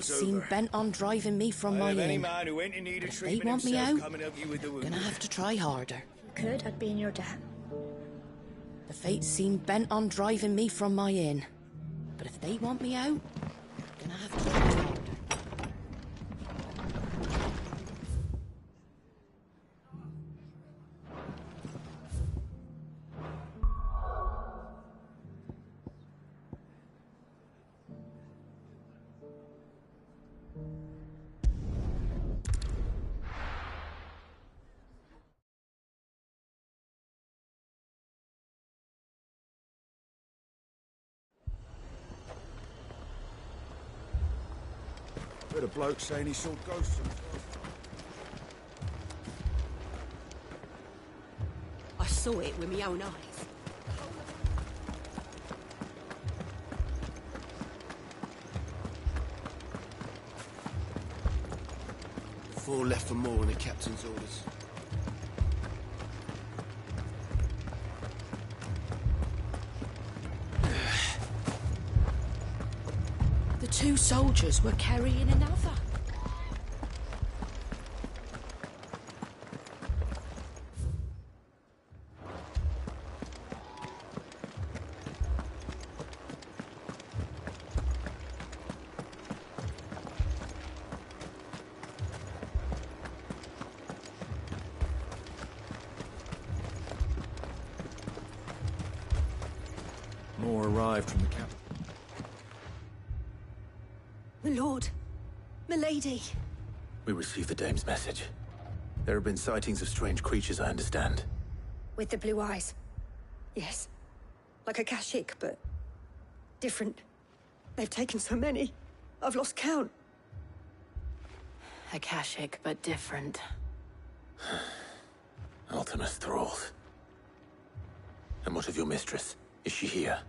fate's seem bent on driving me from my inn. Man who ain't in need of If they want me out, come and help you with the wound. gonna have to try harder. You could, I'd be in your debt. The fates seem bent on driving me from my inn. But if they want me out, gonna have to try harder. Heard a bloke saying he saw ghosts. I saw it with my own eyes. Four left for more in the captain's orders. The two soldiers were carrying another. More arrived from the captain. My lord, my lady. We received the dame's message. There have been sightings of strange creatures, I understand. With the blue eyes. Yes. Like a Kashik, but different. They've taken so many. I've lost count. Akashic, but different. Ultimus thralls. And what of your mistress? Is she here?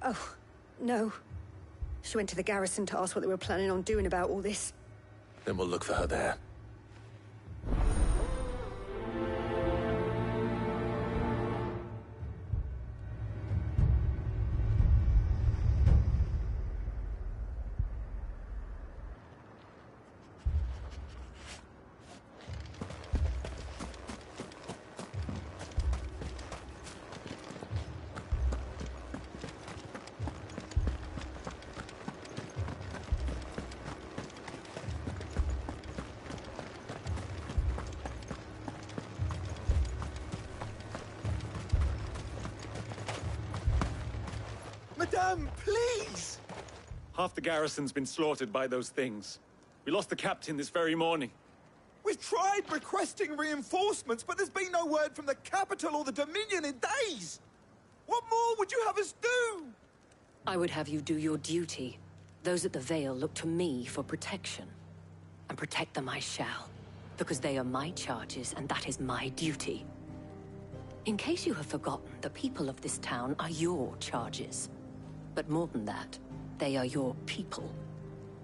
Oh, no. She went to the garrison to ask what they were planning on doing about all this. Then we'll look for her there. Madame, please! Half the garrison's been slaughtered by those things. We lost the captain this very morning. We've tried requesting reinforcements, but there's been no word from the capital or the Dominion in days! What more would you have us do? I would have you do your duty. Those at the Vale look to me for protection. And protect them I shall. Because they are my charges, and that is my duty. In case you have forgotten, the people of this town are your charges. But more than that, they are your people.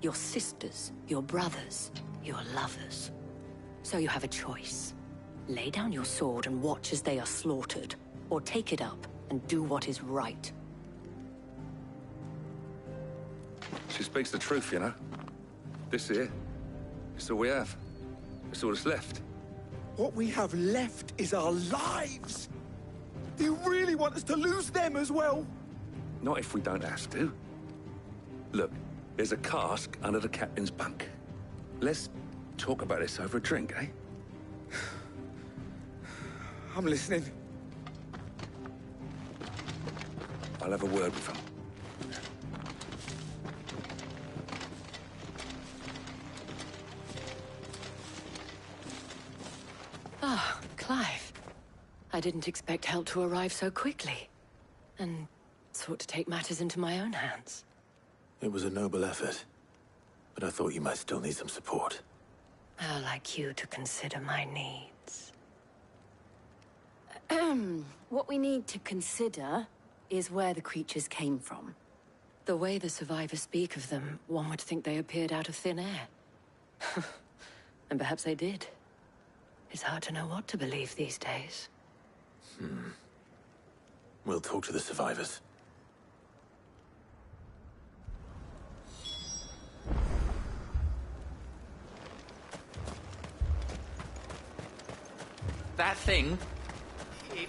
Your sisters, your brothers, your lovers. So you have a choice. Lay down your sword and watch as they are slaughtered, or take it up and do what is right. She speaks the truth, you know. This here, it's all we have. It's all that's left. What we have left is our lives! Do you really want us to lose them as well? Not if we don't have to. Look, there's a cask under the captain's bunk. Let's talk about this over a drink, eh? I'm listening. I'll have a word with him. Ah, Clive. I didn't expect help to arrive so quickly. And sought to take matters into my own hands. It was a noble effort. But I thought you might still need some support. How like you to consider my needs. What we need to consider is where the creatures came from. The way the survivors speak of them, one would think they appeared out of thin air. And perhaps they did. It's hard to know what to believe these days. We'll talk to the survivors. That thing... It...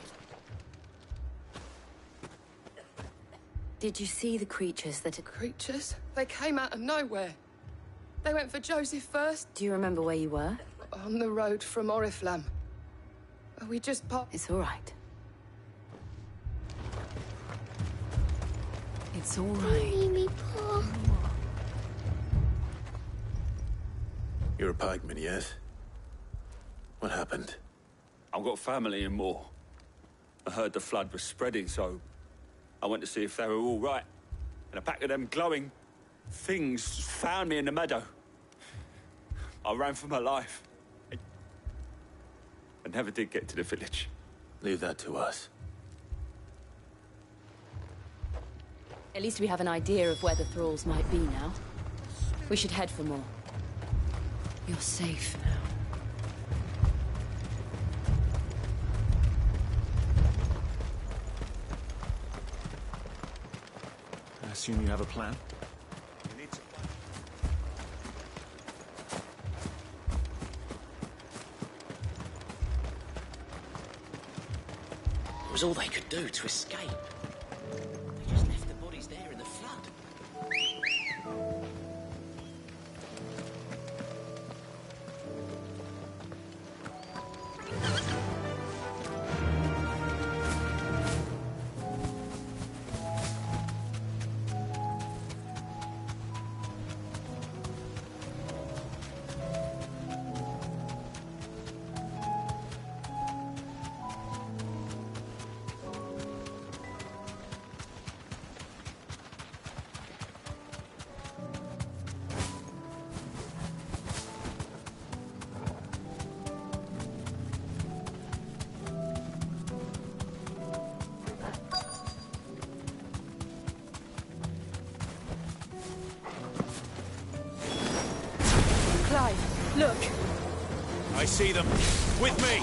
Did you see the creatures that... Creatures? They came out of nowhere. They went for Joseph first. Do you remember where you were? On the road from Oriflamme. We just popped... It's all right. It's all right. You're a pikeman, yes? What happened? I've got family in Moor. I heard the flood was spreading, so I went to see if they were all right. And a pack of them glowing things found me in the meadow. I ran for my life. I never did get to the village. Leave that to us. At least we have an idea of where the thralls might be now. We should head for more. You're safe now. I assume you have a plan? It was all they could do to escape. They just left the bodies there in the flood. Look! I see them. With me!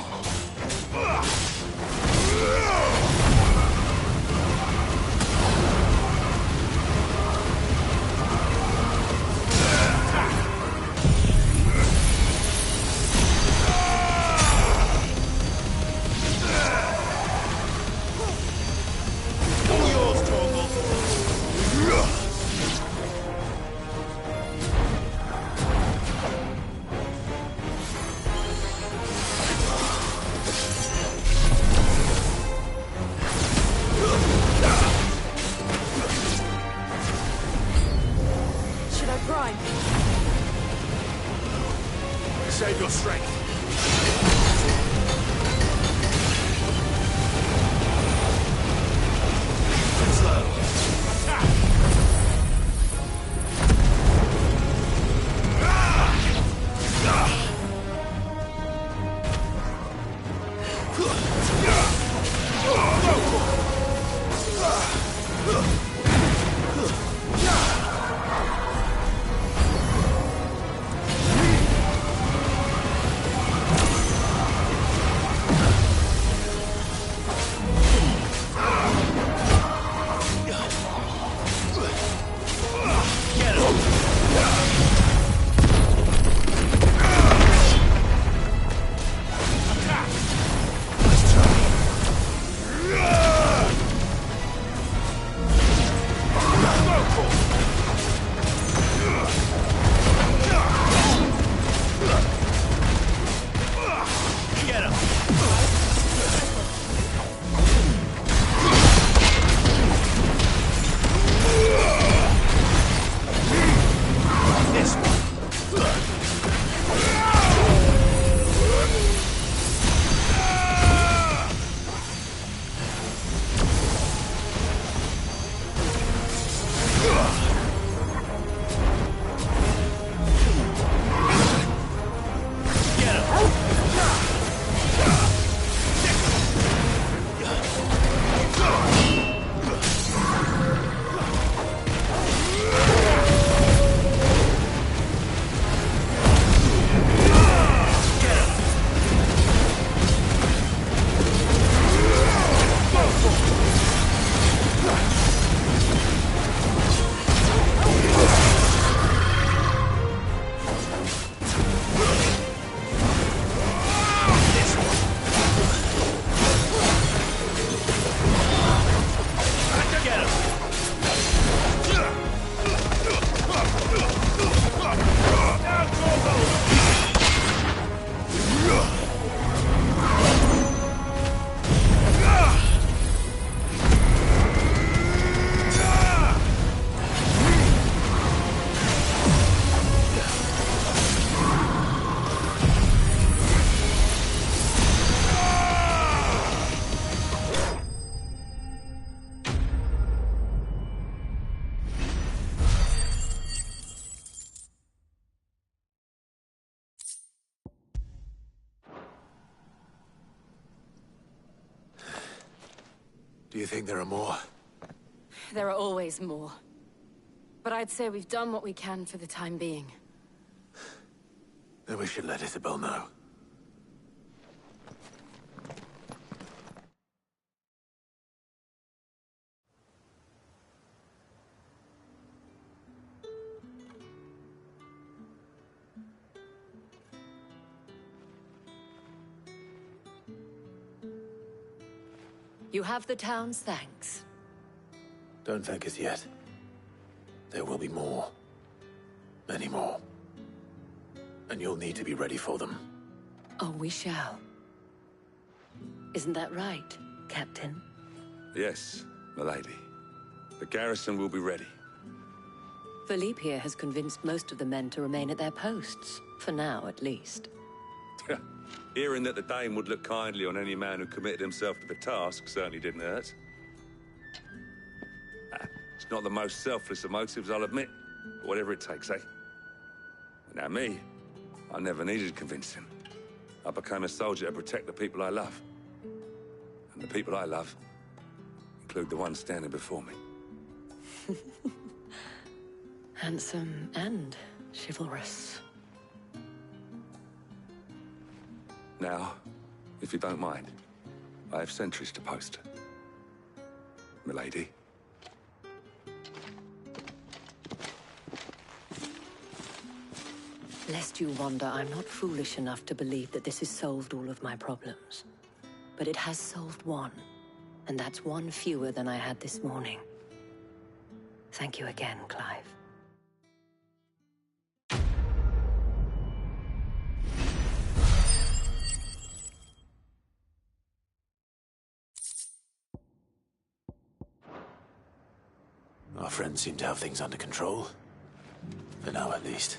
All yours, Torgal. Save your strength. Do you think there are more? There are always more. But I'd say we've done what we can for the time being. Then we should let Isabel know. You have the town's thanks. Don't thank us yet. There will be more. Many more. And you'll need to be ready for them. Oh, we shall. Isn't that right, Captain? Yes, milady. The garrison will be ready. Philippe here has convinced most of the men to remain at their posts. For now, at least. Hearing that the Dane would look kindly on any man who committed himself to the task certainly didn't hurt. It's not the most selfless of motives, I'll admit. But whatever it takes, eh? Now me, I never needed convincing. I became a soldier to protect the people I love. And the people I love include the ones standing before me. Handsome and chivalrous. Now, if you don't mind, I have sentries to post. Milady. Lest you wonder, I'm not foolish enough to believe that this has solved all of my problems. But it has solved one, and that's one fewer than I had this morning. Thank you again, Clive. Our friends seem to have things under control. For now, at least.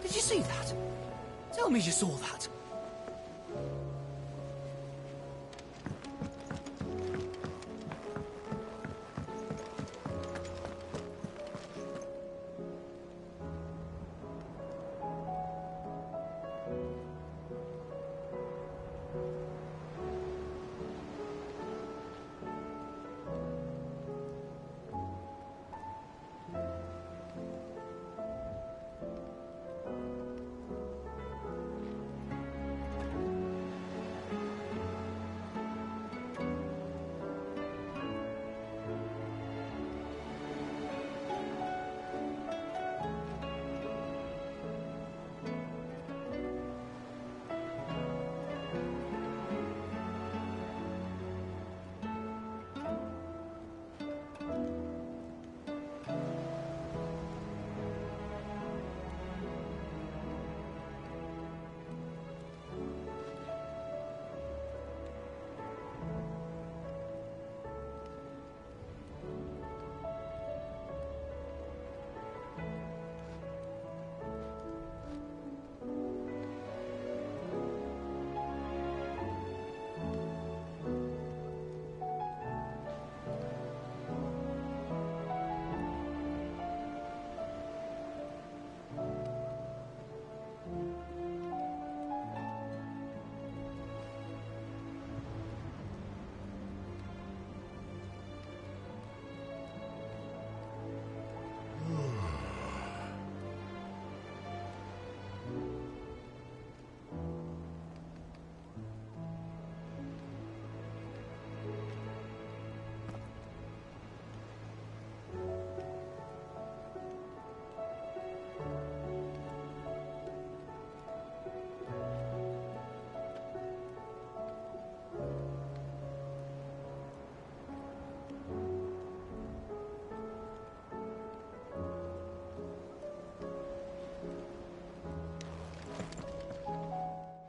Did you see that? Tell me you saw that.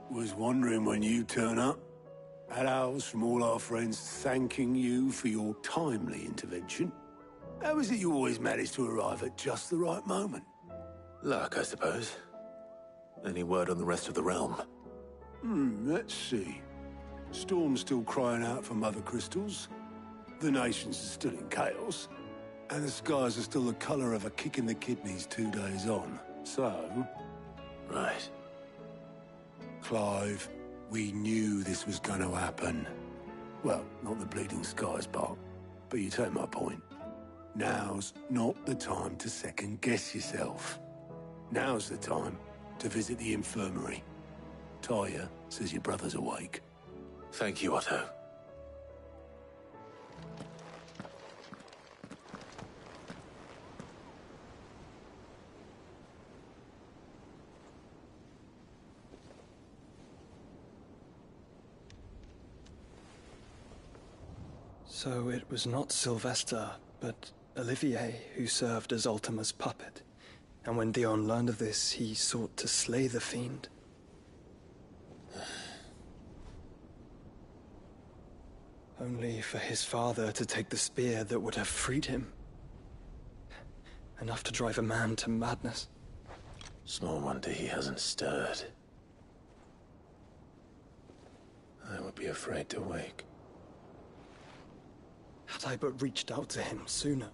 Was wondering when you turn up. Had owls from all our friends thanking you for your timely intervention. How is it you always manage to arrive at just the right moment? Luck, I suppose. Any word on the rest of the realm? Let's see. Storm's still crying out for mother crystals. The nations are still in chaos. And the skies are still the colour of a kick in the kidneys 2 days on. So... Right. Clive, we knew this was going to happen. Well, not the bleeding skies part, but you take my point. Now's not the time to second-guess yourself. Now's the time to visit the infirmary. Talia says your brother's awake. Thank you, Otto. So it was not Sylvester, but Olivier who served as Ultima's puppet. And when Dion learned of this, he sought to slay the fiend. Only for his father to take the spear that would have freed him. Enough to drive a man to madness. Small wonder he hasn't stirred. I would be afraid to wake. Had I but reached out to him sooner,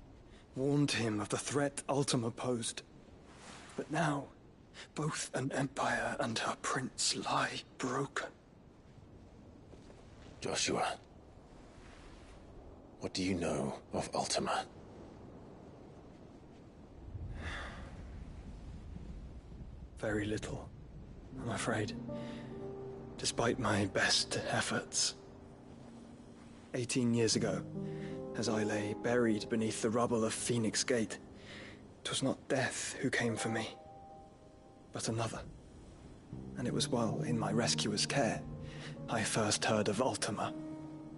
warned him of the threat Ultima posed. But now, both an empire and her prince lie broken. Joshua, what do you know of Ultima? Very little, I'm afraid. Despite my best efforts. 18 years ago, as I lay buried beneath the rubble of Phoenix Gate, 'twas not death who came for me, but another. And it was while in my rescuer's care I first heard of Ultima.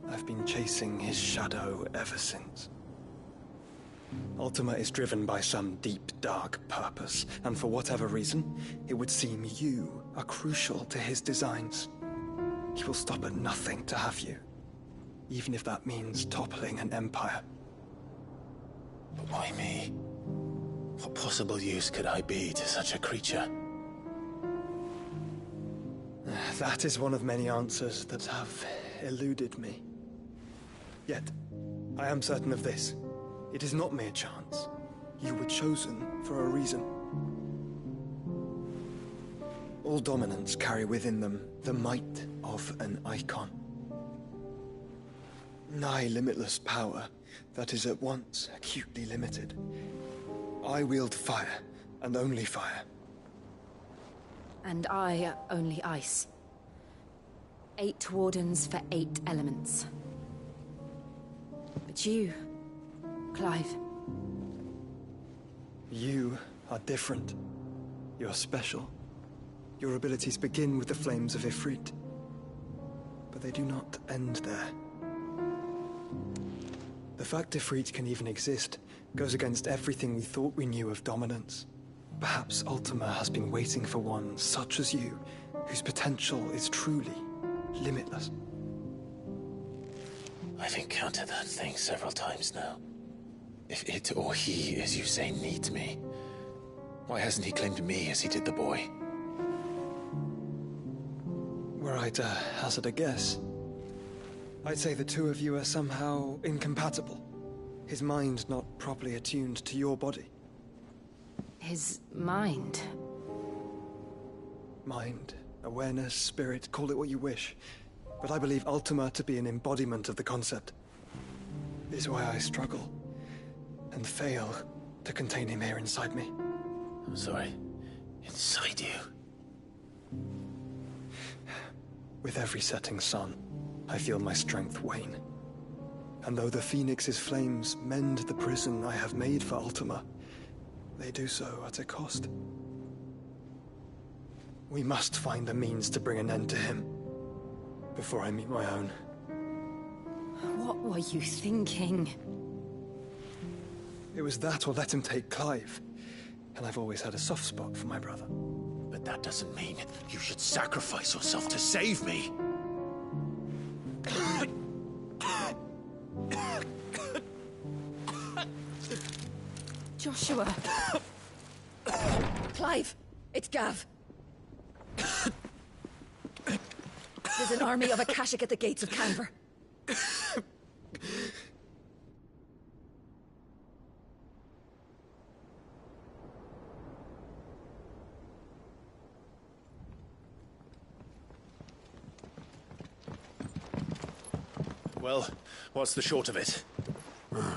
I've been chasing his shadow ever since. Ultima is driven by some deep, dark purpose, and for whatever reason, it would seem you are crucial to his designs. He will stop at nothing to have you, even if that means toppling an empire. But why me? What possible use could I be to such a creature? That is one of many answers that have eluded me. Yet, I am certain of this. It is not mere chance. You were chosen for a reason. All dominants carry within them the might of an icon. Nigh limitless power that is at once acutely limited. I wield fire, and only fire. And I only ice. 8 wardens for 8 elements. But you, Clive. You are different. You're special. Your abilities begin with the flames of Ifrit. But they do not end there. The fact Ifrit can even exist goes against everything we thought we knew of dominance. Perhaps Ultima has been waiting for one such as you, whose potential is truly limitless. I've encountered that thing several times now. If it or he, as you say, needs me, why hasn't he claimed me as he did the boy? Were I to hazard a guess, I'd say the two of you are somehow incompatible. His mind not properly attuned to your body. His mind? Mind, awareness, spirit, call it what you wish. But I believe Ultima to be an embodiment of the concept. This is why I struggle and fail to contain him here inside me. I'm sorry. Inside you? With every setting sun, I feel my strength wane. And though the Phoenix's flames mend the prison I have made for Ultima, they do so at a cost. We must find a means to bring an end to him before I meet my own. What were you thinking? It was that or let him take Clive. And I've always had a soft spot for my brother. But that doesn't mean you should sacrifice yourself to save me. Joshua. Clive! It's Gav! There's an army of Akashic at the gates of Canver. Well, what's the short of it?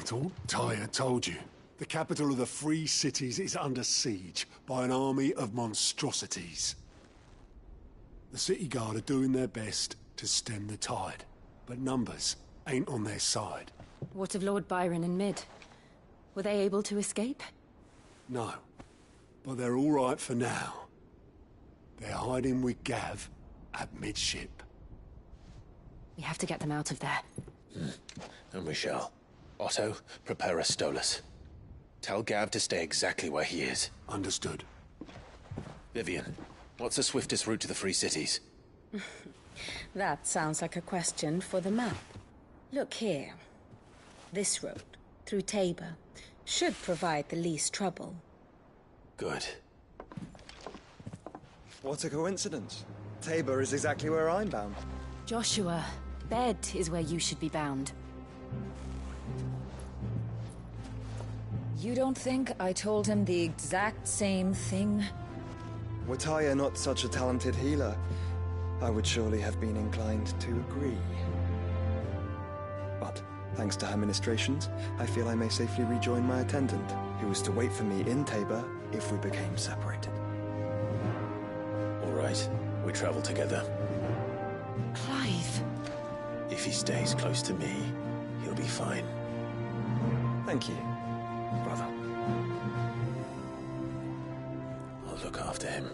It's all Tyre told you. The capital of the Free Cities is under siege by an army of monstrosities. The city guard are doing their best to stem the tide, but numbers ain't on their side. What of Lord Byron and Mid? Were they able to escape? No, but they're all right for now. They're hiding with Gav at midship. We have to get them out of there. And we shall. Otto, prepare a Stolas. Tell Gav to stay exactly where he is. Understood. Vivian, what's the swiftest route to the Free Cities? That sounds like a question for the map. Look here. This road, through Tabor, should provide the least trouble. Good. What a coincidence. Tabor is exactly where I'm bound. Joshua, Bed is where you should be bound. You don't think I told him the exact same thing? Were Tyre not such a talented healer, I would surely have been inclined to agree. But, thanks to her ministrations, I feel I may safely rejoin my attendant, who was to wait for me in Tabor if we became separated. All right, we travel together. Clive. If he stays close to me, he'll be fine. Thank you, brother. I'll look after him.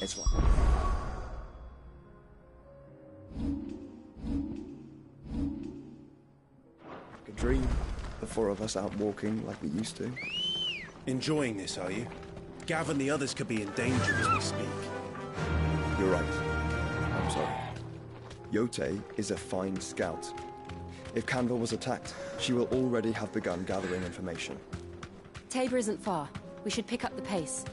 It's one. A dream. The four of us out walking like we used to. Enjoying this, are you? Gav and the others could be in danger as we speak. You're right. I'm sorry. Yote is a fine scout. If Canver was attacked, she will already have begun gathering information. Tabor isn't far. We should pick up the pace.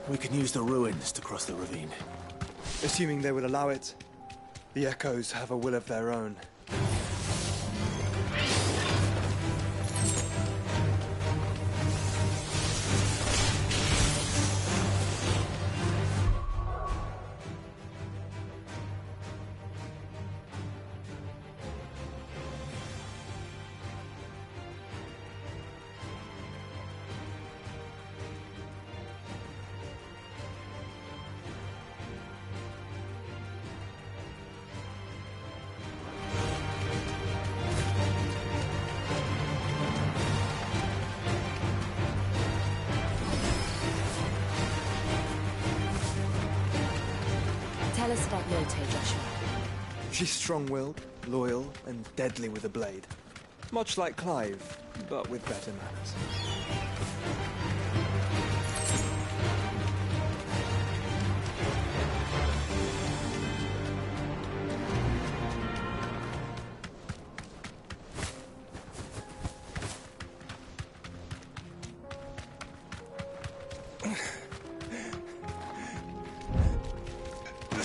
We can use the ruins to cross the ravine. Assuming they will allow it, the Echoes have a will of their own. Tell us about Yote, Joshua. She's strong-willed, loyal, and deadly with a blade. Much like Clive, but with better manners.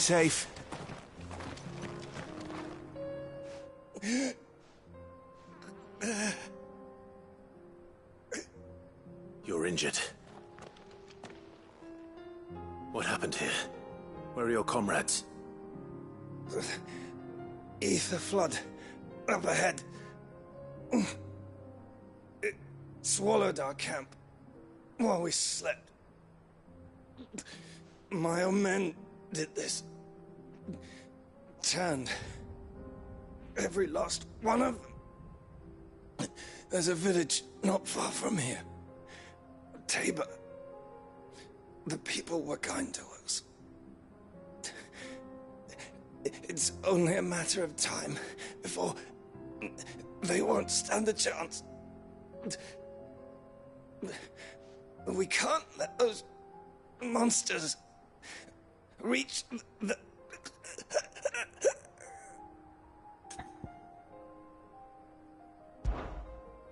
safe. You're injured. What happened here? Where are your comrades? The ether flood up ahead. It swallowed our camp while we slept. My own men did this. Turned every last one of them. There's a village not far from here. Tabor. The people were kind to us. It's only a matter of time before they won't stand a chance. We can't let those monsters reach the...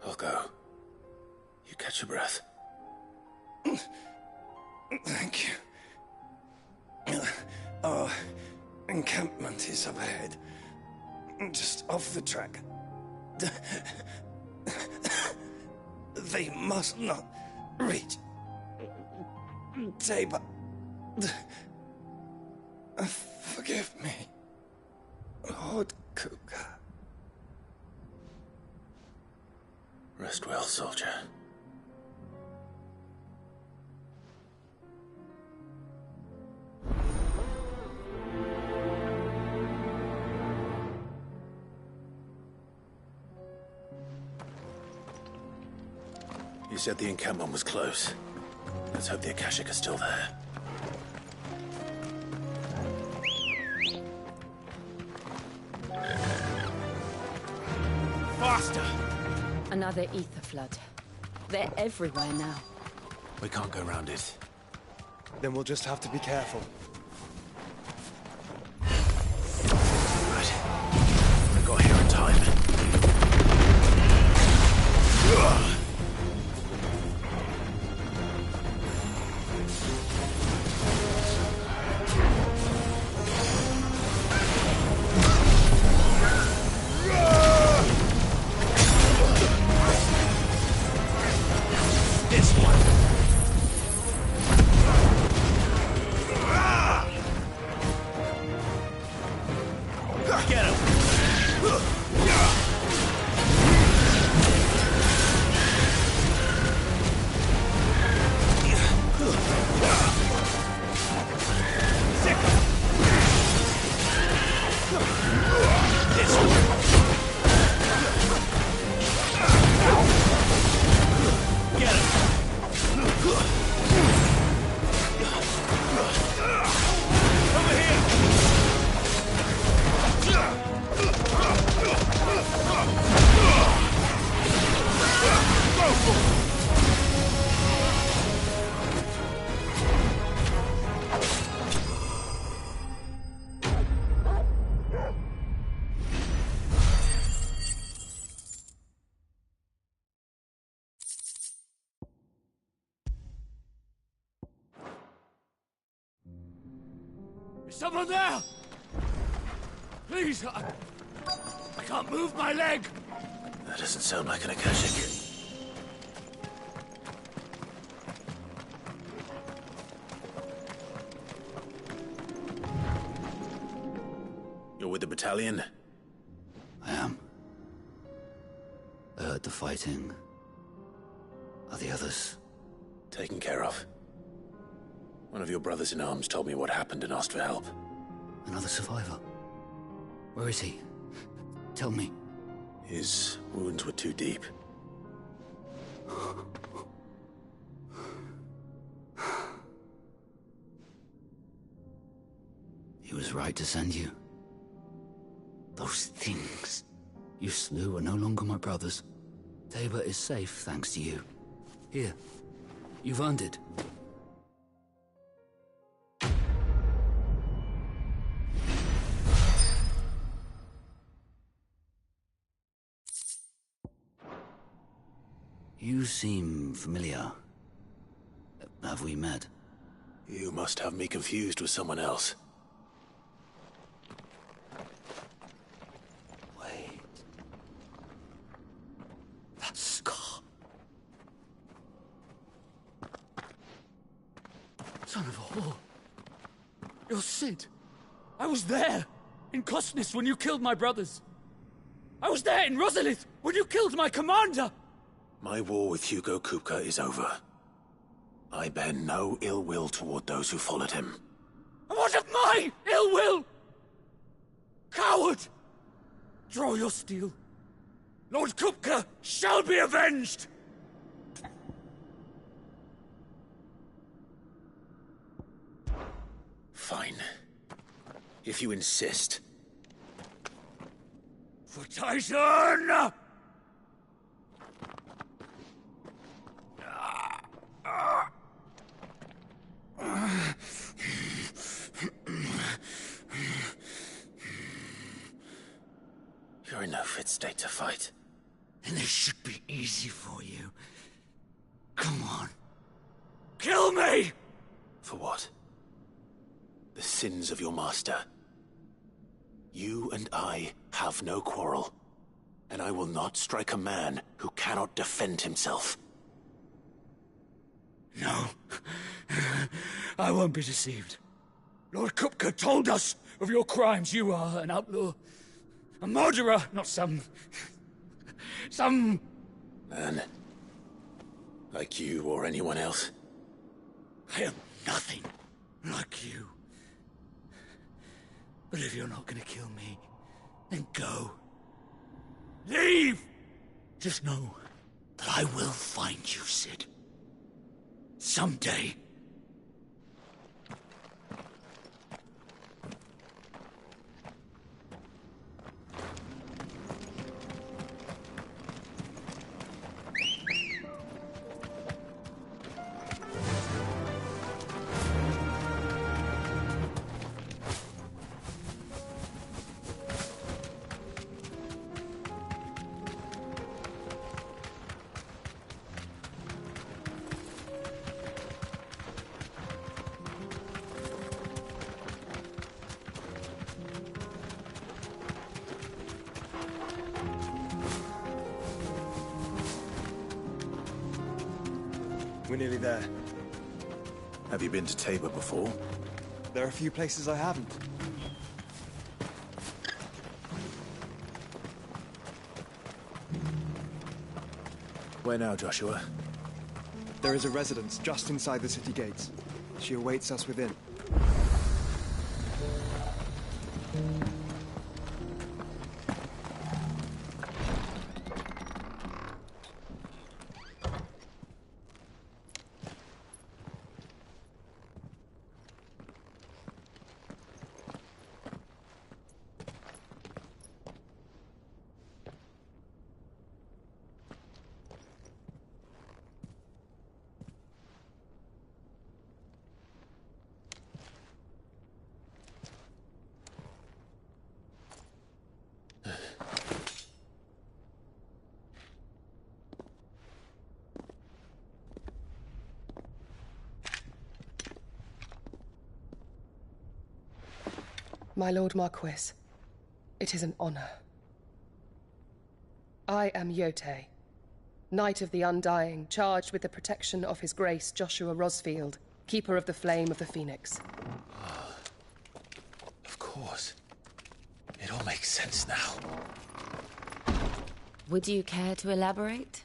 I'll go. You catch your breath. Thank you. Our encampment is up ahead. Just off the track. They must not reach Tabor. Forgive me, Lord Cougar. Rest well, soldier. You said the encampment was close. Let's hope the Akashic are still there. Faster! Another ether flood. They're everywhere now. We can't go around it. Then we'll just have to be careful. Right. I got here in time. Is someone there? Please, I can't move my leg! That doesn't sound like an Akashic. You're with the battalion? I am. I heard the fighting. Are the others? Taken care of. One of your brothers in arms told me what happened and asked for help. Another survivor? Where is he? Tell me. His wounds were too deep. He was right to send you. Those things you slew are no longer my brothers. Tabor is safe thanks to you. Here, you've earned it. You seem familiar. Have we met? You must have me confused with someone else. Son of a whore. You're Sid. I was there, in Costness, when you killed my brothers. I was there in Rosalith, when you killed my commander! My war with Hugo Kupka is over. I bear no ill will toward those who followed him. And what of my ill will? Coward! Draw your steel. Lord Kupka shall be avenged! Fine. If you insist. For Tyson! You're in no fit state to fight. And this should be easy for you. Come on. Kill me! For what? The sins of your master. You and I have no quarrel, and I will not strike a man who cannot defend himself. No. I won't be deceived. Lord Kupka told us of your crimes. You are an outlaw. A murderer, not some Man. Like you or anyone else. I am nothing like you. But if you're not gonna kill me, then go. Leave! Just know that I will find you, Sid. Someday. We're nearly there. Have you been to Tabor before? There are a few places I haven't. Where now, Joshua? There is a residence just inside the city gates. She awaits us within. My Lord Marquis, it is an honor. I am Yote, Knight of the Undying, charged with the protection of His Grace Joshua Rosfield, Keeper of the Flame of the Phoenix. Of course. It all makes sense now. Would you care to elaborate?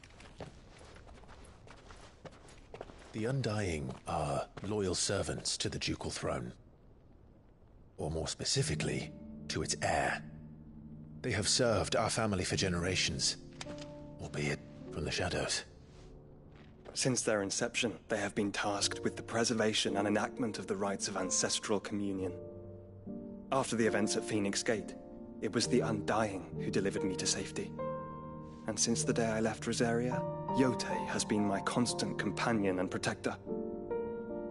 The Undying are loyal servants to the ducal throne. Or more specifically, to its heir. They have served our family for generations, albeit from the shadows. Since their inception, they have been tasked with the preservation and enactment of the rites of ancestral communion. After the events at Phoenix Gate, it was the Undying who delivered me to safety. And since the day I left Rosaria, Yote has been my constant companion and protector.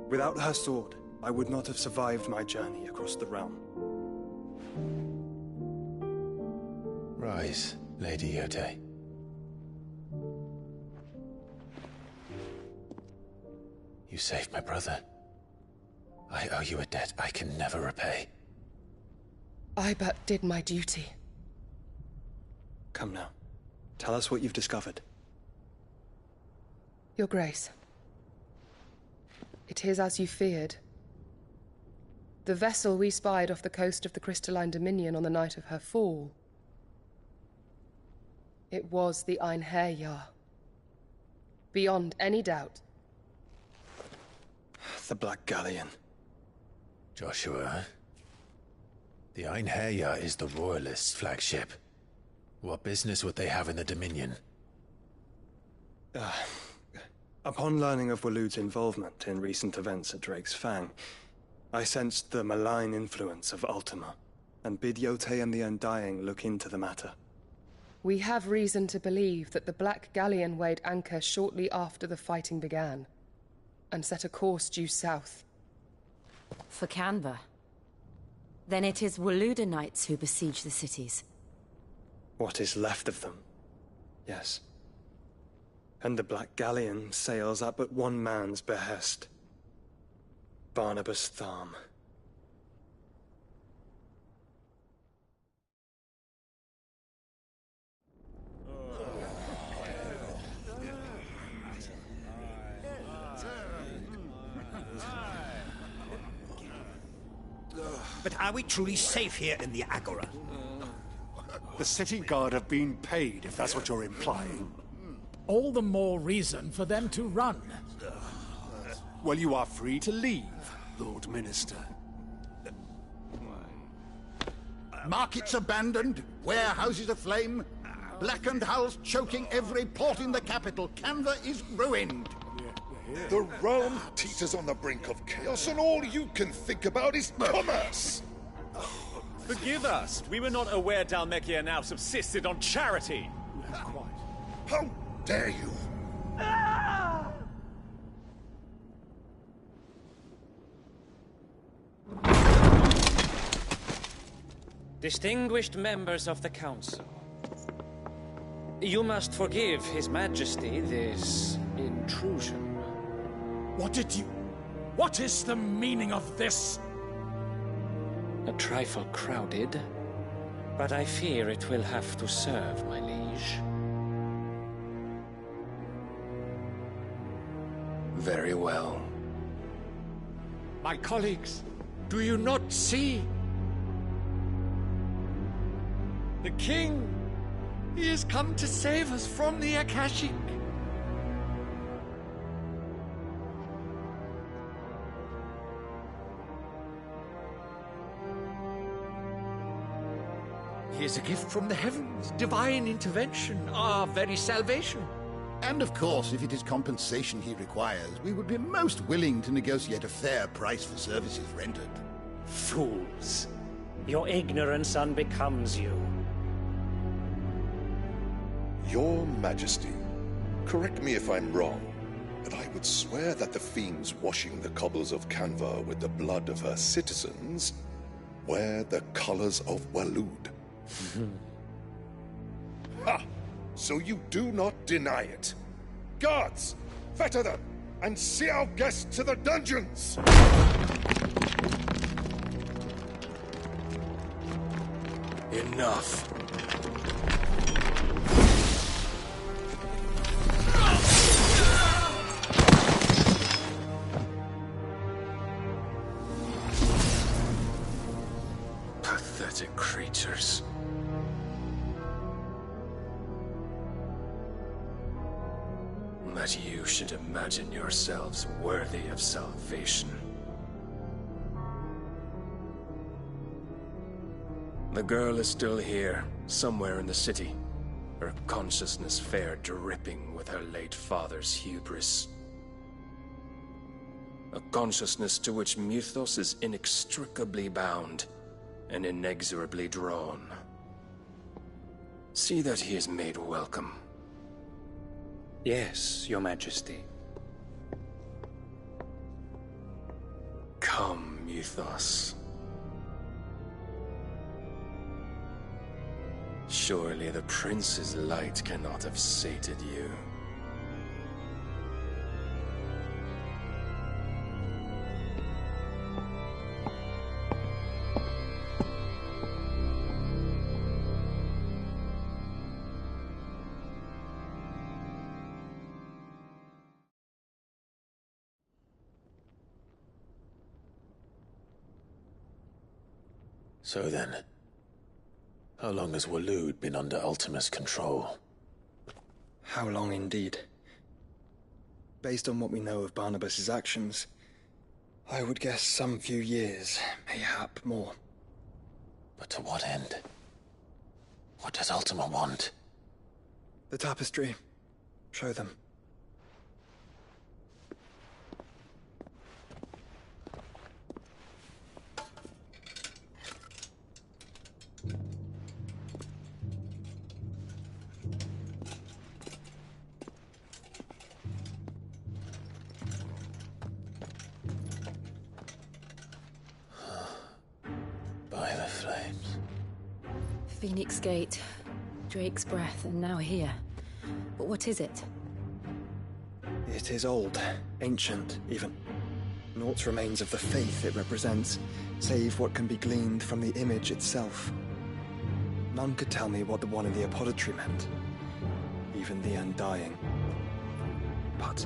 Without her sword, I would not have survived my journey across the realm. Rise, Lady Yote. You saved my brother. I owe you a debt I can never repay. I but did my duty. Come now. Tell us what you've discovered. Your Grace. It is as you feared. The vessel we spied off the coast of the Crystalline Dominion on the night of her fall. It was the Einherjar. Beyond any doubt. The Black Galleon. Joshua, the Einherjar is the Royalists' flagship. What business would they have in the Dominion? Upon learning of Waloed's involvement in recent events at Drake's Fang, I sensed the malign influence of Ultima, and bid Yote and the Undying look into the matter. We have reason to believe that the Black Galleon weighed anchor shortly after the fighting began, and set a course due south. For Canva. Then it is Waloed knights who besiege the cities. What is left of them, yes. And the Black Galleon sails at but one man's behest. Barnabas Tharm. But are we truly safe here in the Agora? The city guard have been paid, if that's what you're implying. All the more reason for them to run. Well, you are free to leave, Lord Minister. Markets abandoned, warehouses aflame, blackened hulls choking every port in the capital. Canva is ruined. The realm teeters on the brink of chaos, and all you can think about is commerce! Forgive us. We were not aware Dhalmekia now subsisted on charity. How dare you? Distinguished members of the Council, you must forgive His Majesty this intrusion. What is the meaning of this? A trifle crowded, but I fear it will have to serve, my liege. Very well. My colleagues, do you not see? The king! He has come to save us from the Akashic. He is a gift from the heavens, divine intervention, our very salvation. And of course, if it is compensation he requires, we would be most willing to negotiate a fair price for services rendered. Fools! Your ignorance unbecomes you. Your Majesty, correct me if I'm wrong, but I would swear that the fiends washing the cobbles of Canva with the blood of her citizens wear the colors of Waloed. Ha! So you do not deny it. Guards, fetter them, and see our guests to the dungeons! Enough. Pathetic creatures. That you should imagine yourselves worthy of salvation. The girl is still here, somewhere in the city, her consciousness fair dripping with her late father's hubris. A consciousness to which Mythos is inextricably bound and inexorably drawn. See that he is made welcome. Yes, Your Majesty. Come, Mythos. Surely the prince's light cannot have sated you. So then, how long has Waloed been under Ultima's control? How long indeed? Based on what we know of Barnabas's actions, I would guess some few years, mayhap more. But to what end? What does Ultima want? The tapestry. Show them. By the flames. Phoenix Gate, Drake's Breath, and now here. But what is it? It is old, ancient, even. Naught remains of the faith it represents, save what can be gleaned from the image itself. None could tell me what the one in the apothecary meant, even the Undying. But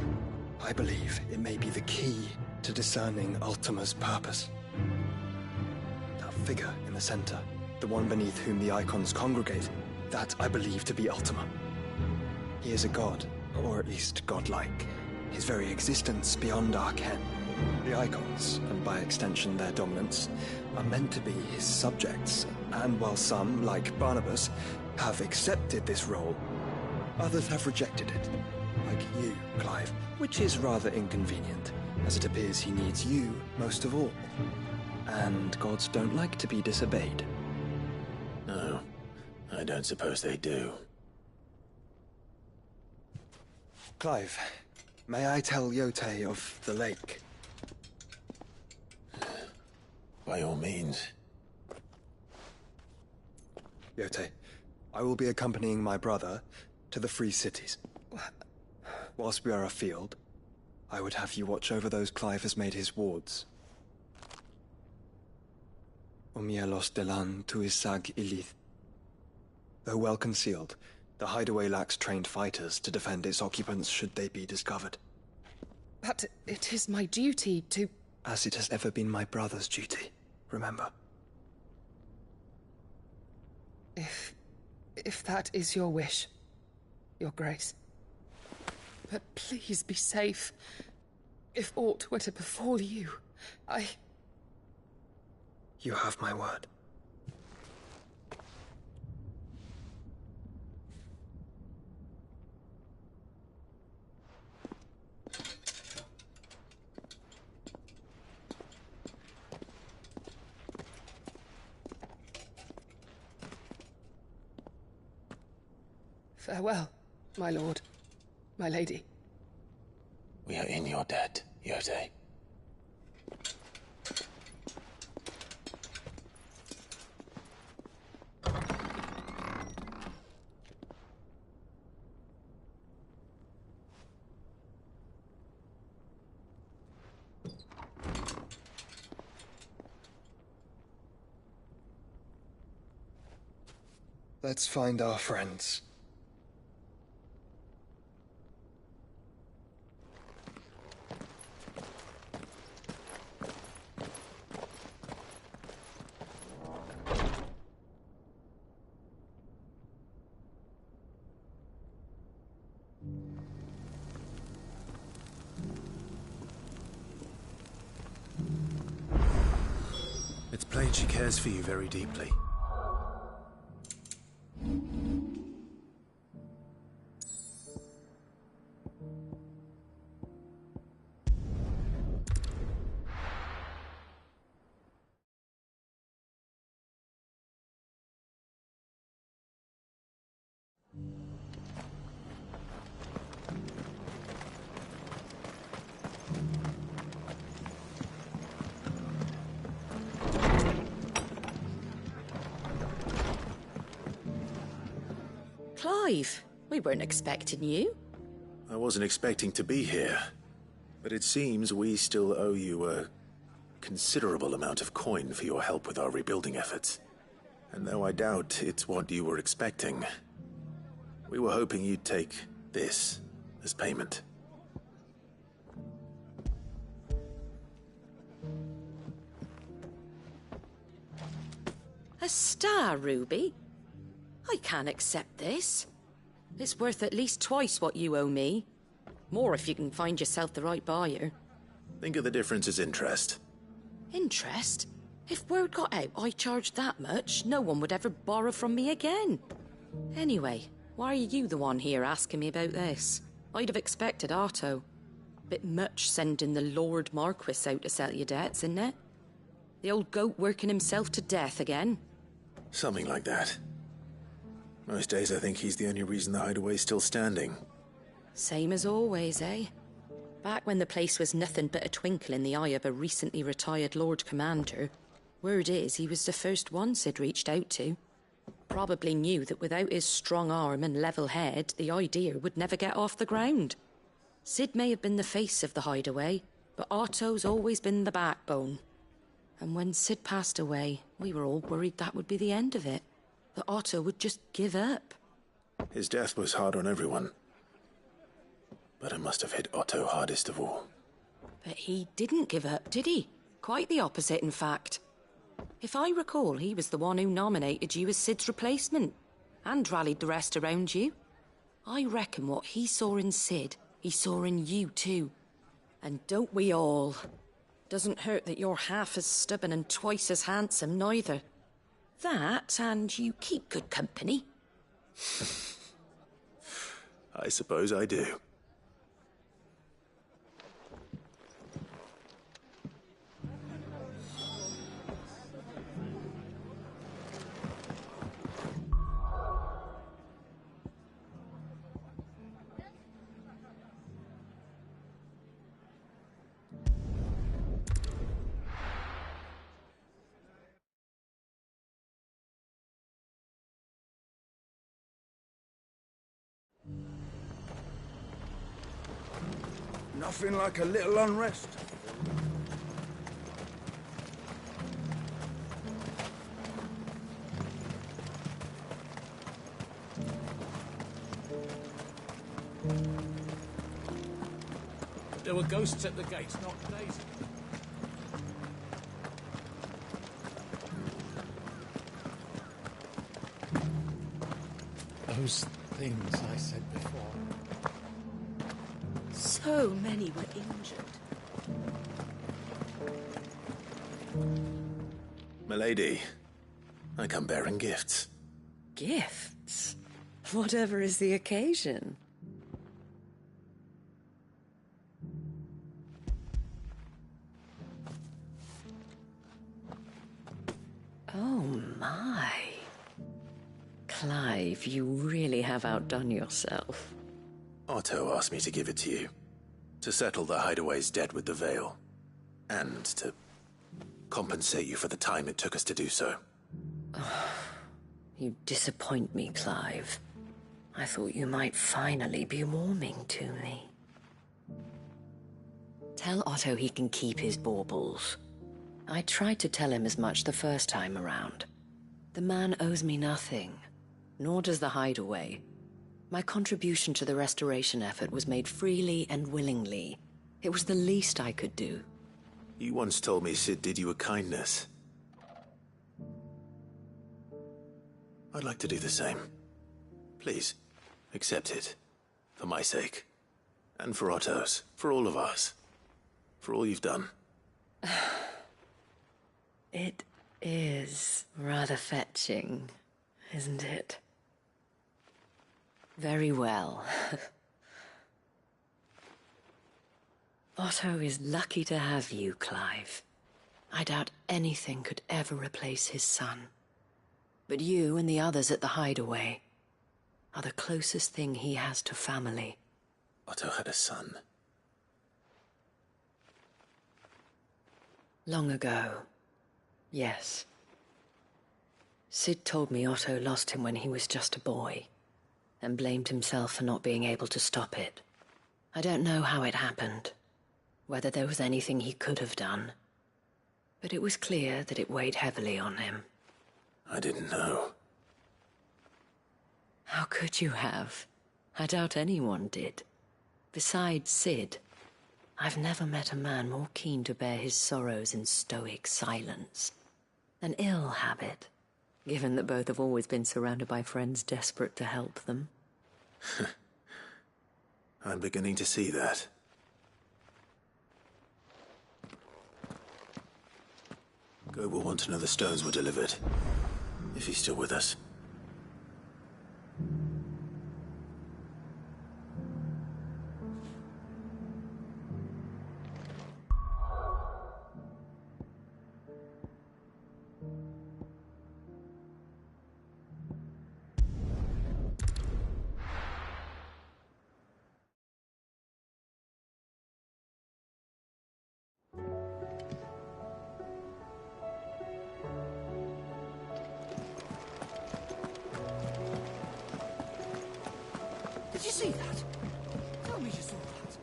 I believe it may be the key to discerning Ultima's purpose. That figure in the center, the one beneath whom the icons congregate, that I believe to be Ultima. He is a god, or at least godlike, his very existence beyond our ken. The icons, and by extension their dominance, are meant to be his subjects, and while some, like Barnabas, have accepted this role, others have rejected it, like you, Clive, which is rather inconvenient, as it appears he needs you most of all. And gods don't like to be disobeyed. No, I don't suppose they do. Clive, may I tell Yote of the lake? By all means. Yote, I will be accompanying my brother to the Free Cities. Whilst we are afield, I would have you watch over those Clive has made his wards. Omielos delan tuisag ilith. Though well concealed, the hideaway lacks trained fighters to defend its occupants should they be discovered. But it is my duty to... As it has ever been my brother's duty, remember. If that is your wish, Your Grace. But please be safe. If aught were to befall you, You have my word. Farewell, my lord, my lady. We are in your debt, Yote. Let's find our friends. It's plain she cares for you very deeply. Clive, we weren't expecting you. I wasn't expecting to be here, but it seems we still owe you a considerable amount of coin for your help with our rebuilding efforts. And though I doubt it's what you were expecting, we were hoping you'd take this as payment. star, Ruby? I can't accept this. It's worth at least twice what you owe me. More if you can find yourself the right buyer. Think of the difference as interest. Interest? If word got out I charged that much, no one would ever borrow from me again. Anyway, why are you the one here asking me about this? I'd have expected Otto. Bit much sending the Lord Marquis out to settle your debts, isn't it? The old goat working himself to death again? Something like that. Most days I think he's the only reason the hideaway's still standing. Same as always, eh? Back when the place was nothing but a twinkle in the eye of a recently retired Lord Commander, word is he was the first one Sid reached out to. Probably knew that without his strong arm and level head, the idea would never get off the ground. Sid may have been the face of the hideaway, but Otto's always been the backbone. And when Sid passed away, we were all worried that would be the end of it. That Otto would just give up. His death was hard on everyone. But it must have hit Otto hardest of all. But he didn't give up, did he? Quite the opposite, in fact. If I recall, he was the one who nominated you as Sid's replacement, and rallied the rest around you. I reckon what he saw in Sid, he saw in you too. And don't we all? Doesn't hurt that you're half as stubborn and twice as handsome, neither. That, and you keep good company. I suppose I do. Nothing like a little unrest. There were ghosts at the gates not days ago. Those things I said before. So many were injured. Milady, I come bearing gifts. Gifts? Whatever is the occasion. Oh my. Clive, you really have outdone yourself. Otto asked me to give it to you. To settle the hideaway's debt with the Veil. And to compensate you for the time it took us to do so. You disappoint me, Clive. I thought you might finally be warming to me. Tell Otto he can keep his baubles. I tried to tell him as much the first time around. The man owes me nothing, nor does the hideaway. My contribution to the restoration effort was made freely and willingly. It was the least I could do. You once told me Sid did you a kindness. I'd like to do the same. Please, accept it. For my sake. And for Otto's. For all of us. For all you've done. It is rather fetching, isn't it? Very well. Otto is lucky to have you, Clive. I doubt anything could ever replace his son. But you and the others at the hideaway are the closest thing he has to family. Otto had a son. Long ago, yes. Sid told me Otto lost him when he was just a boy, and blamed himself for not being able to stop it. I don't know how it happened, whether there was anything he could have done, but it was clear that it weighed heavily on him. I didn't know. How could you have? I doubt anyone did. Besides Sid, I've never met a man more keen to bear his sorrows in stoic silence. An ill habit, given that both have always been surrounded by friends desperate to help them. I'm beginning to see that. Goat will want to know the stones were delivered, if he's still with us. Did you see that? Tell me you saw that.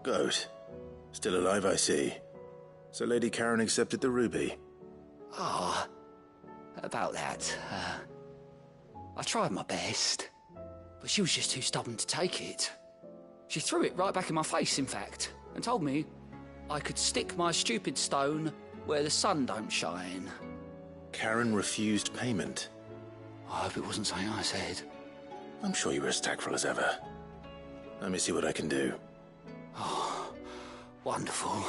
Goat. Still alive, I see. So Lady Karen accepted the ruby. Ah, about that. I tried my best, but she was just too stubborn to take it. She threw it right back in my face, in fact, and told me I could stick my stupid stone where the sun don't shine. Karen refused payment. I hope it wasn't something I said. I'm sure you were as tactful as ever. Let me see what I can do. Oh, wonderful.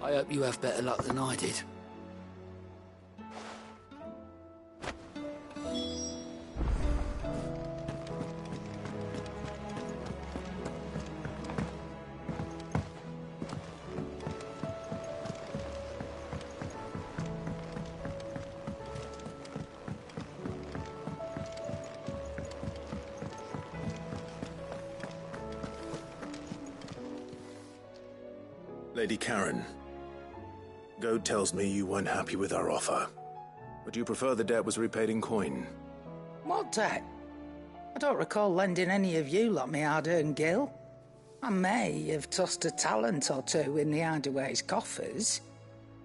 I hope you have better luck than I did. Lady Karen, Goat tells me you weren't happy with our offer. Would you prefer the debt was repaid in coin? What debt? I don't recall lending any of you lot me hard-earned gil. I may have tossed a talent or two in the Hideaway's coffers,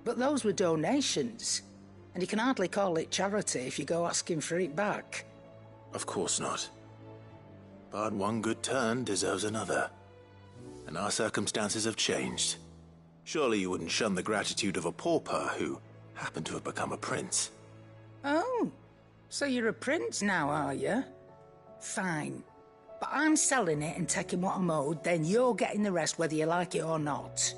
but those were donations, and you can hardly call it charity if you go asking for it back. Of course not. But one good turn deserves another. And our circumstances have changed. Surely you wouldn't shun the gratitude of a pauper who happened to have become a prince. Oh, so you're a prince now, are you? Fine. But I'm selling it and taking what I'm owed, then you're getting the rest whether you like it or not.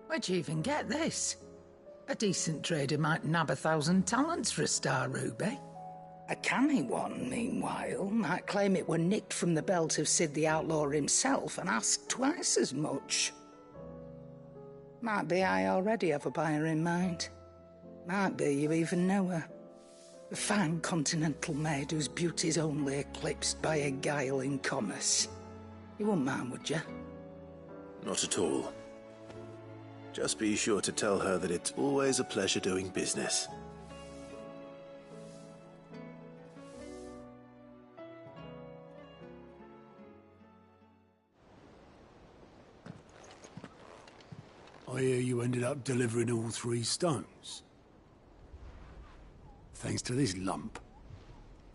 Where'd you even get this? A decent trader might nab 1,000 talents for a star ruby. A canny one, meanwhile, might claim it were nicked from the belt of Sid the Outlaw himself and ask twice as much. Might be I already have a buyer in mind. Might be you even know her. A fine continental maid whose beauty's only eclipsed by a guile in commerce. You wouldn't mind, would you? Not at all. Just be sure to tell her that it's always a pleasure doing business. I hear you ended up delivering all 3 stones. Thanks to this lump.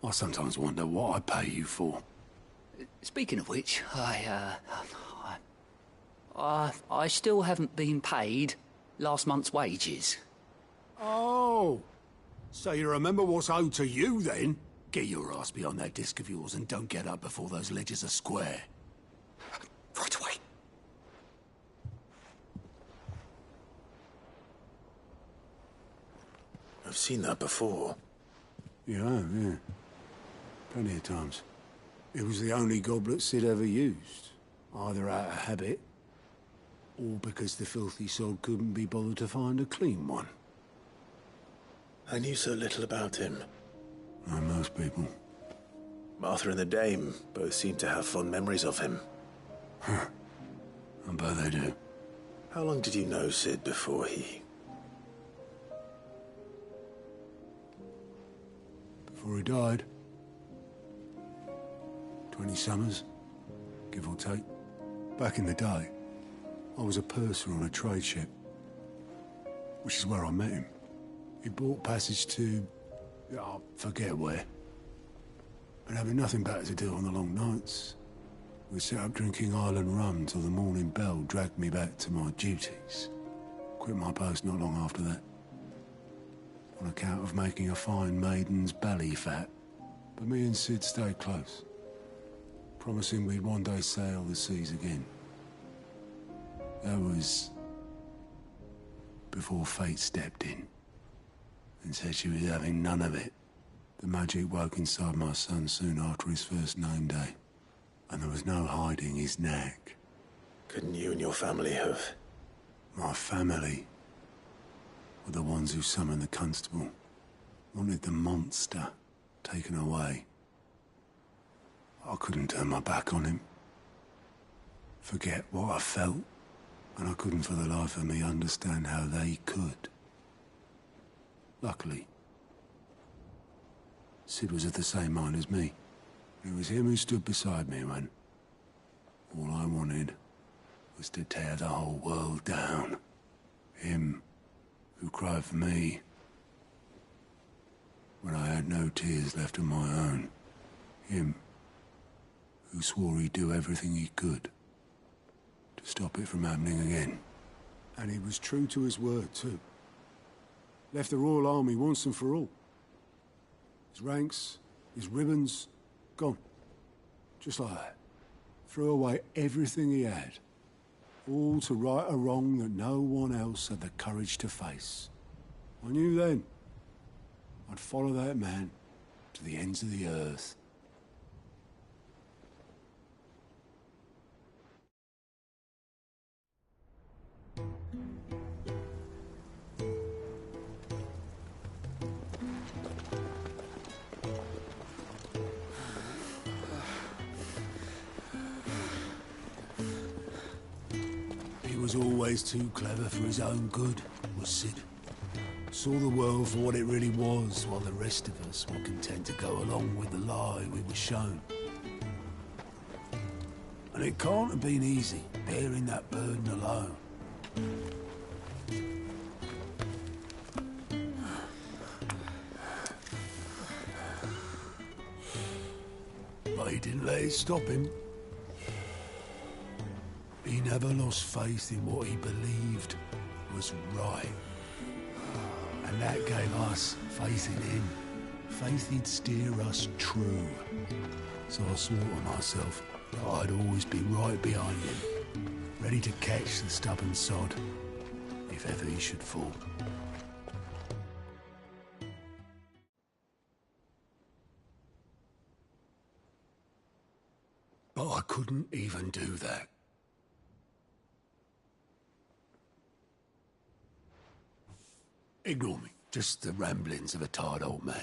I sometimes wonder what I pay you for. Speaking of which, I still haven't been paid last month's wages. Oh, so you remember what's owed to you then? Get your ass behind that disc of yours and don't get up before those ledgers are square. Right away. I've seen that before. Yeah. Plenty of times. It was the only goblet Sid ever used. Either out of habit, or because the filthy sod couldn't be bothered to find a clean one. I knew so little about him. Like most people. Martha and the Dame both seem to have fond memories of him. I bet they do. How long did you know Sid before he... Before he died. 20 summers, give or take. Back in the day, I was a purser on a trade ship, which is where I met him. He bought passage to... I forget where. And having nothing better to do on the long nights, we set up drinking Island rum till the morning bell dragged me back to my duties. Quit my post not long after that. On account of making a fine maiden's belly fat. But me and Sid stayed close, promising we'd one day sail the seas again. That was before fate stepped in and said she was having none of it. The magic woke inside my son soon after his first name day, and there was no hiding his knack. Couldn't you and your family have? My family were the ones who summoned the constable, wanted the monster taken away. I couldn't turn my back on him, forget what I felt, and I couldn't for the life of me understand how they could. Luckily, Sid was of the same mind as me. It was him who stood beside me when all I wanted was to tear the whole world down. Him who cried for me when I had no tears left of my own. Him who swore he'd do everything he could to stop it from happening again. And he was true to his word, too. Left the Royal Army once and for all. His ranks, his ribbons, gone. Just like that. Threw away everything he had. All to right a wrong that no one else had the courage to face. I knew then I'd follow that man to the ends of the earth. He was always too clever for his own good, was Sid. Saw the world for what it really was, while the rest of us were content to go along with the lie we were shown. And it can't have been easy, bearing that burden alone. But he didn't let it stop him. He never lost faith in what he believed was right. And that gave us faith in him. Faith he'd steer us true. So I swore to myself that I'd always be right behind him, ready to catch the stubborn sod, if ever he should fall. But I couldn't even do that. Ignore me. Just the ramblings of a tired old man.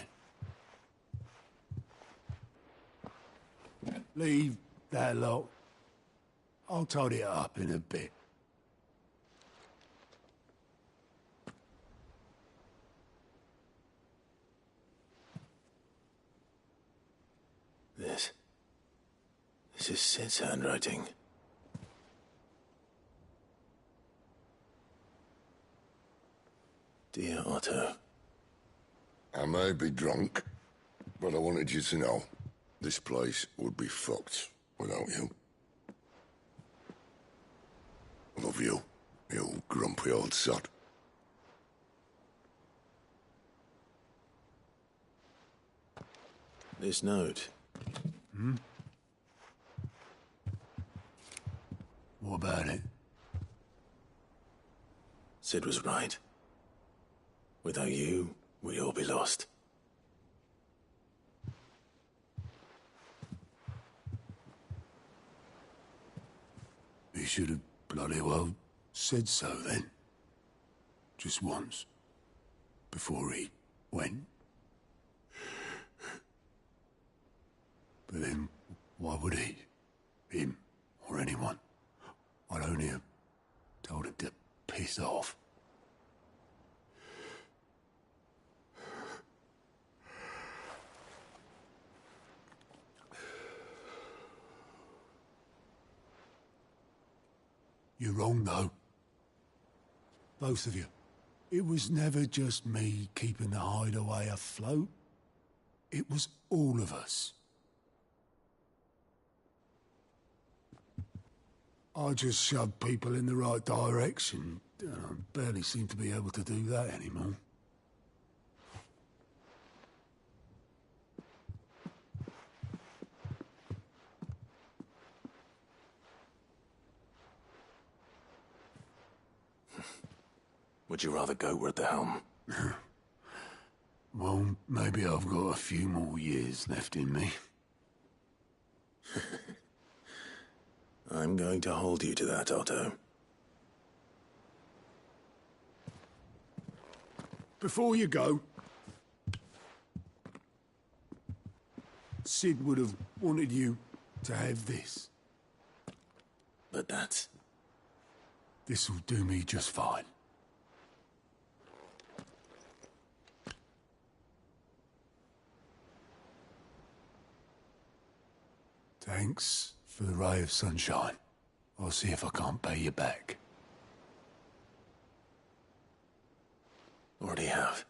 Leave that lot. I'll tidy it up in a bit. This is Sid's handwriting. Dear Otto. I may be drunk, but I wanted you to know this place would be fucked without you. Love you, you grumpy old sod. This note. What about it? Sid was right. Without you, we'd all be lost. He should have bloody well said so then. Just once. Before he went. But then, why would he? Him, or anyone? I'd only have told him to piss off. You're wrong, though. Both of you. It was never just me keeping the hideaway afloat. It was all of us. I just shoved people in the right direction. I barely seem to be able to do that anymore. Would you rather Goat at the helm? Well, maybe I've got a few more years left in me. I'm going to hold you to that, Otto. Before you go, Sid would have wanted you to have this. But that's... This'll do me just fine. Thanks for the ray of sunshine. I'll see if I can't pay you back. Already have.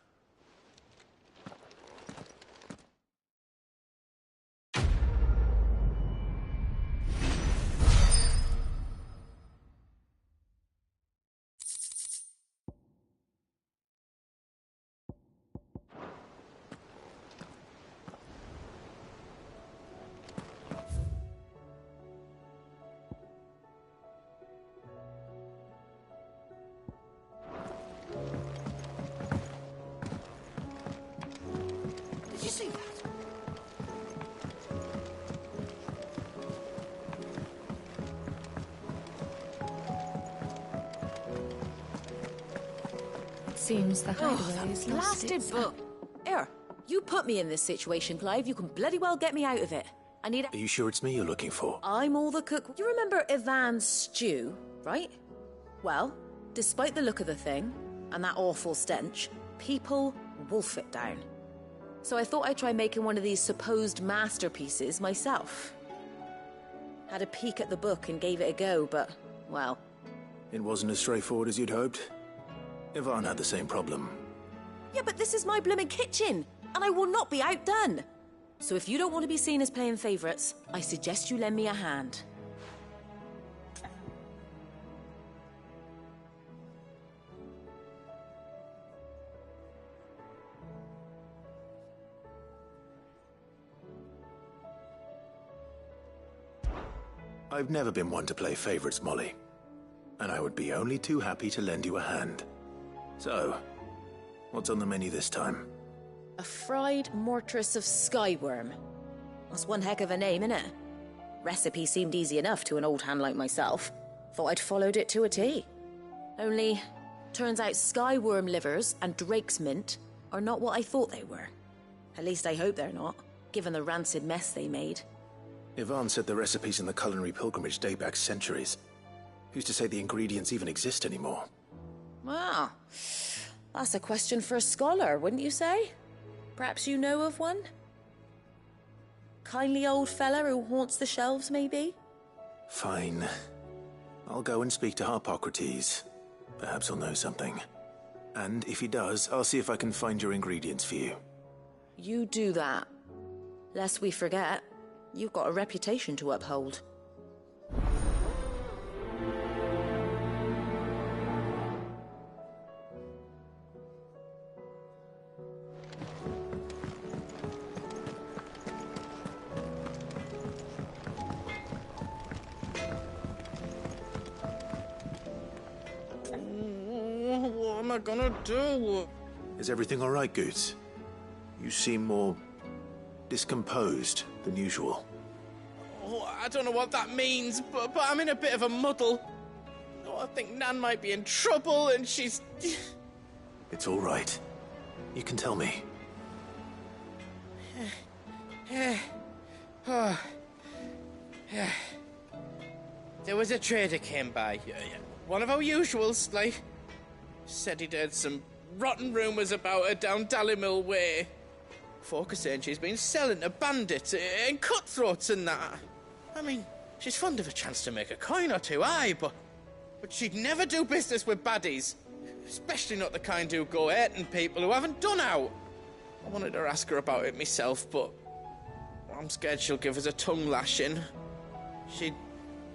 Did you see that? Seems the hideaway is lost Blasted its... book. Here, you put me in this situation, Clive. You can bloody well get me out of it. I need a... Are you sure it's me you're looking for? I'm all the cook. You remember Ivan's stew, right? Well, despite the look of the thing, and that awful stench, people wolf it down. So I thought I'd try making one of these supposed masterpieces myself. Had a peek at the book and gave it a go, but, well... It wasn't as straightforward as you'd hoped. Ivan had the same problem. Yeah, but this is my blimmin' kitchen, and I will not be outdone. So if you don't want to be seen as playing favourites, I suggest you lend me a hand. I've never been one to play favorites, Molly. And I would be only too happy to lend you a hand. So, what's on the menu this time? A fried mortress of skyworm. That's one heck of a name, innit? Recipe seemed easy enough to an old hand like myself. Thought I'd followed it to a T. Only, turns out skyworm livers and drake's mint are not what I thought they were. At least I hope they're not, given the rancid mess they made. Ivan said the recipes in the culinary pilgrimage date back centuries. Who's to say the ingredients even exist anymore? Well, that's a question for a scholar, wouldn't you say? Perhaps you know of one? Kindly old fella who haunts the shelves, maybe? Fine. I'll go and speak to Harpocrates. Perhaps he'll know something. And if he does, I'll see if I can find your ingredients for you. You do that. Lest we forget, you've got a reputation to uphold. What am I gonna do? Is everything all right, Goots? You seem more discomposed than usual. Oh, I don't know what that means, but I'm in a bit of a muddle. Oh, I think Nan might be in trouble, and she's... It's all right. You can tell me. There was a trader came by. One of our usuals, like... Said he'd heard some rotten rumours about her down Dallymill Way. Folk are saying she's been selling to bandits and cutthroats and that. I mean, she's fond of a chance to make a coin or two, aye, but she'd never do business with baddies. Especially not the kind who go hurting people who haven't done out. I wanted to ask her about it myself, but I'm scared she'll give us a tongue lashing. She'd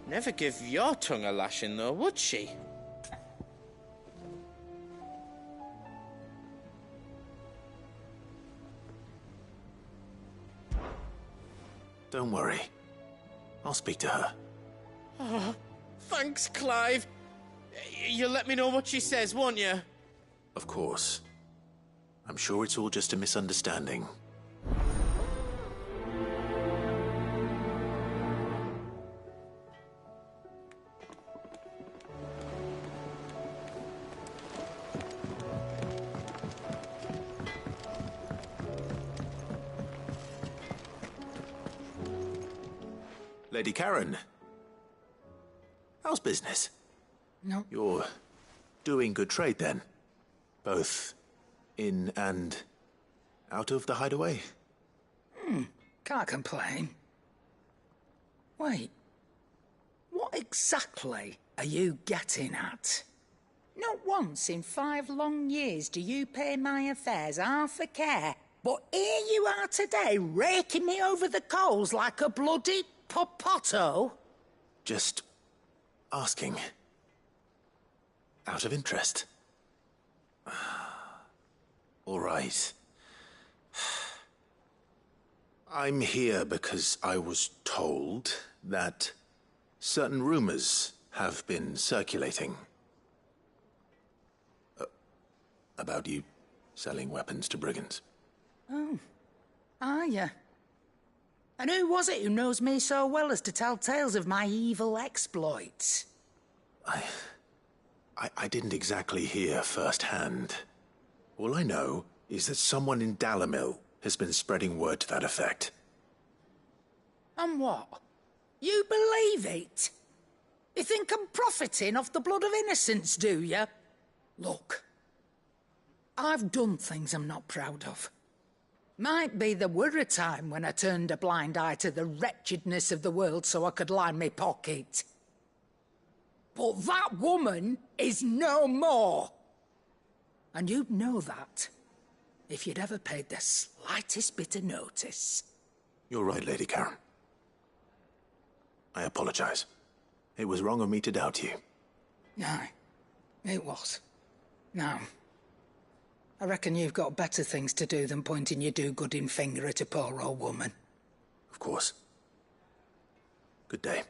never give your tongue a lashing, though, would she? Don't worry. I'll speak to her. Oh, thanks, Clive. You'll let me know what she says, won't you? Of course. I'm sure it's all just a misunderstanding. Lady Karen. How's business? No. You're doing good trade then? Both in and out of the hideaway? Can't complain. Wait. What exactly are you getting at? Not once in 5 long years do you pay my affairs half a care, but here you are today raking me over the coals like a bloody popoto? Just asking. Out of interest. All right. I'm here because I was told that certain rumors have been circulating. About you selling weapons to brigands. Oh. Are you? And who was it who knows me so well as to tell tales of my evil exploits? I didn't exactly hear firsthand. All I know is that someone in Dalimil has been spreading word to that effect. And what? You believe it? You think I'm profiting off the blood of innocents, do you? Look, I've done things I'm not proud of. Might be there were a time when I turned a blind eye to the wretchedness of the world so I could line my pocket. But that woman is no more. And you'd know that if you'd ever paid the slightest bit of notice. You're right, Lady Karen. I apologize. It was wrong of me to doubt you. Aye, it was. Now, I reckon you've got better things to do than pointing your do-gooding finger at a poor old woman. Of course. Good day.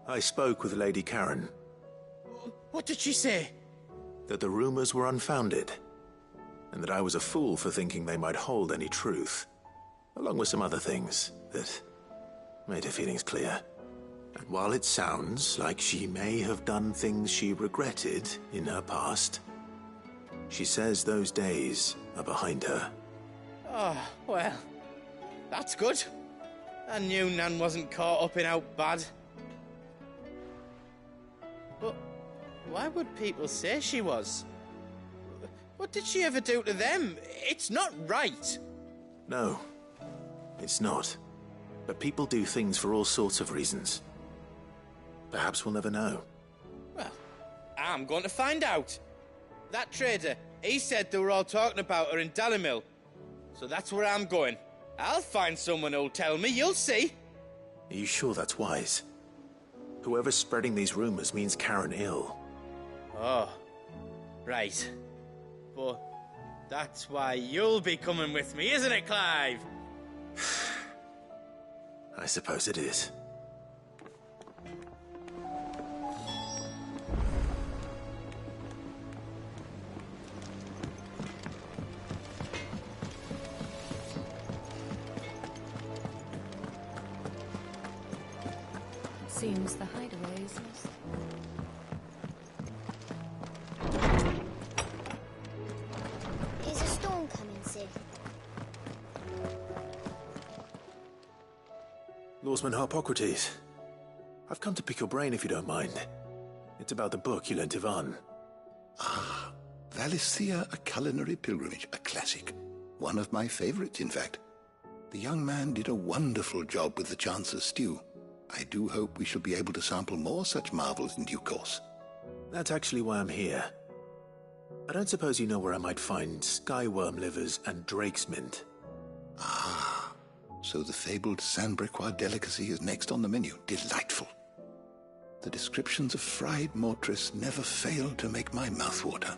I spoke with Lady Karen. What did she say? That the rumors were unfounded, and that I was a fool for thinking they might hold any truth, along with some other things that made her feelings clear. And while it sounds like she may have done things she regretted in her past, she says those days are behind her. Oh, well, that's good. I knew Nan wasn't caught up in out bad. But why would people say she was? What did she ever do to them? It's not right. No, it's not. But people do things for all sorts of reasons. Perhaps we'll never know. Well, I'm going to find out. That trader, he said they were all talking about her in Dalimil. So that's where I'm going. I'll find someone who'll tell me, you'll see. Are you sure that's wise? Whoever's spreading these rumors means Karen ill. Oh, right. But that's why you'll be coming with me, isn't it, Clive? I suppose it is. Seems the hideaway is lost. Is a storm coming, Sid? Lawsman Harpocrates. I've come to pick your brain if you don't mind. It's about the book you lent Ivan. Ah, Valisthea, A Culinary Pilgrimage, a classic. One of my favorites, in fact. The young man did a wonderful job with the Chance's stew. I do hope we shall be able to sample more such marvels in due course. That's actually why I'm here. I don't suppose you know where I might find skyworm livers and drake's mint. Ah, so the fabled Sandbrequois delicacy is next on the menu. Delightful. The descriptions of fried mortress never fail to make my mouth water.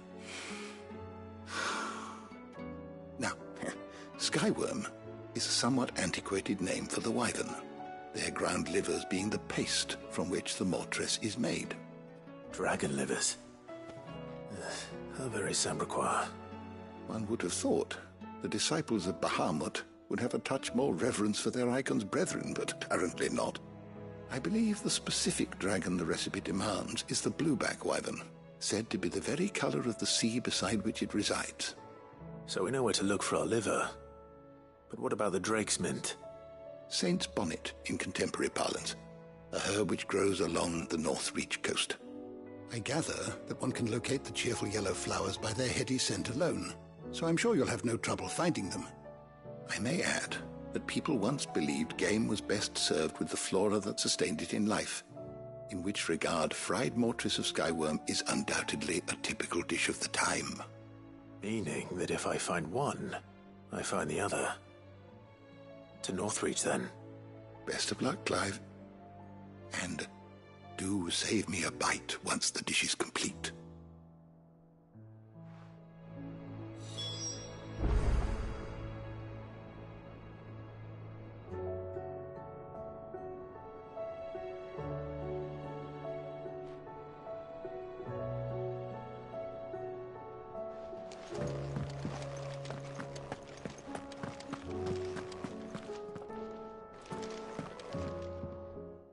Now, skyworm is a somewhat antiquated name for the wyvern, their ground livers being the paste from which the mortress is made. Dragon livers? How very Sandbrequois. One would have thought the disciples of Bahamut would have a touch more reverence for their icon's brethren, but apparently not. I believe the specific dragon the recipe demands is the blueback wyvern, said to be the very color of the sea beside which it resides. So we know where to look for our liver. But what about the drake's mint? Saint's bonnet in contemporary parlance, a herb which grows along the North Reach coast. I gather that one can locate the cheerful yellow flowers by their heady scent alone, so I'm sure you'll have no trouble finding them. I may add that people once believed game was best served with the flora that sustained it in life, in which regard fried mortress of skyworm is undoubtedly a typical dish of the time. Meaning that if I find one, I find the other. To Northreach, then. Best of luck, Clive. And do save me a bite once the dish is complete.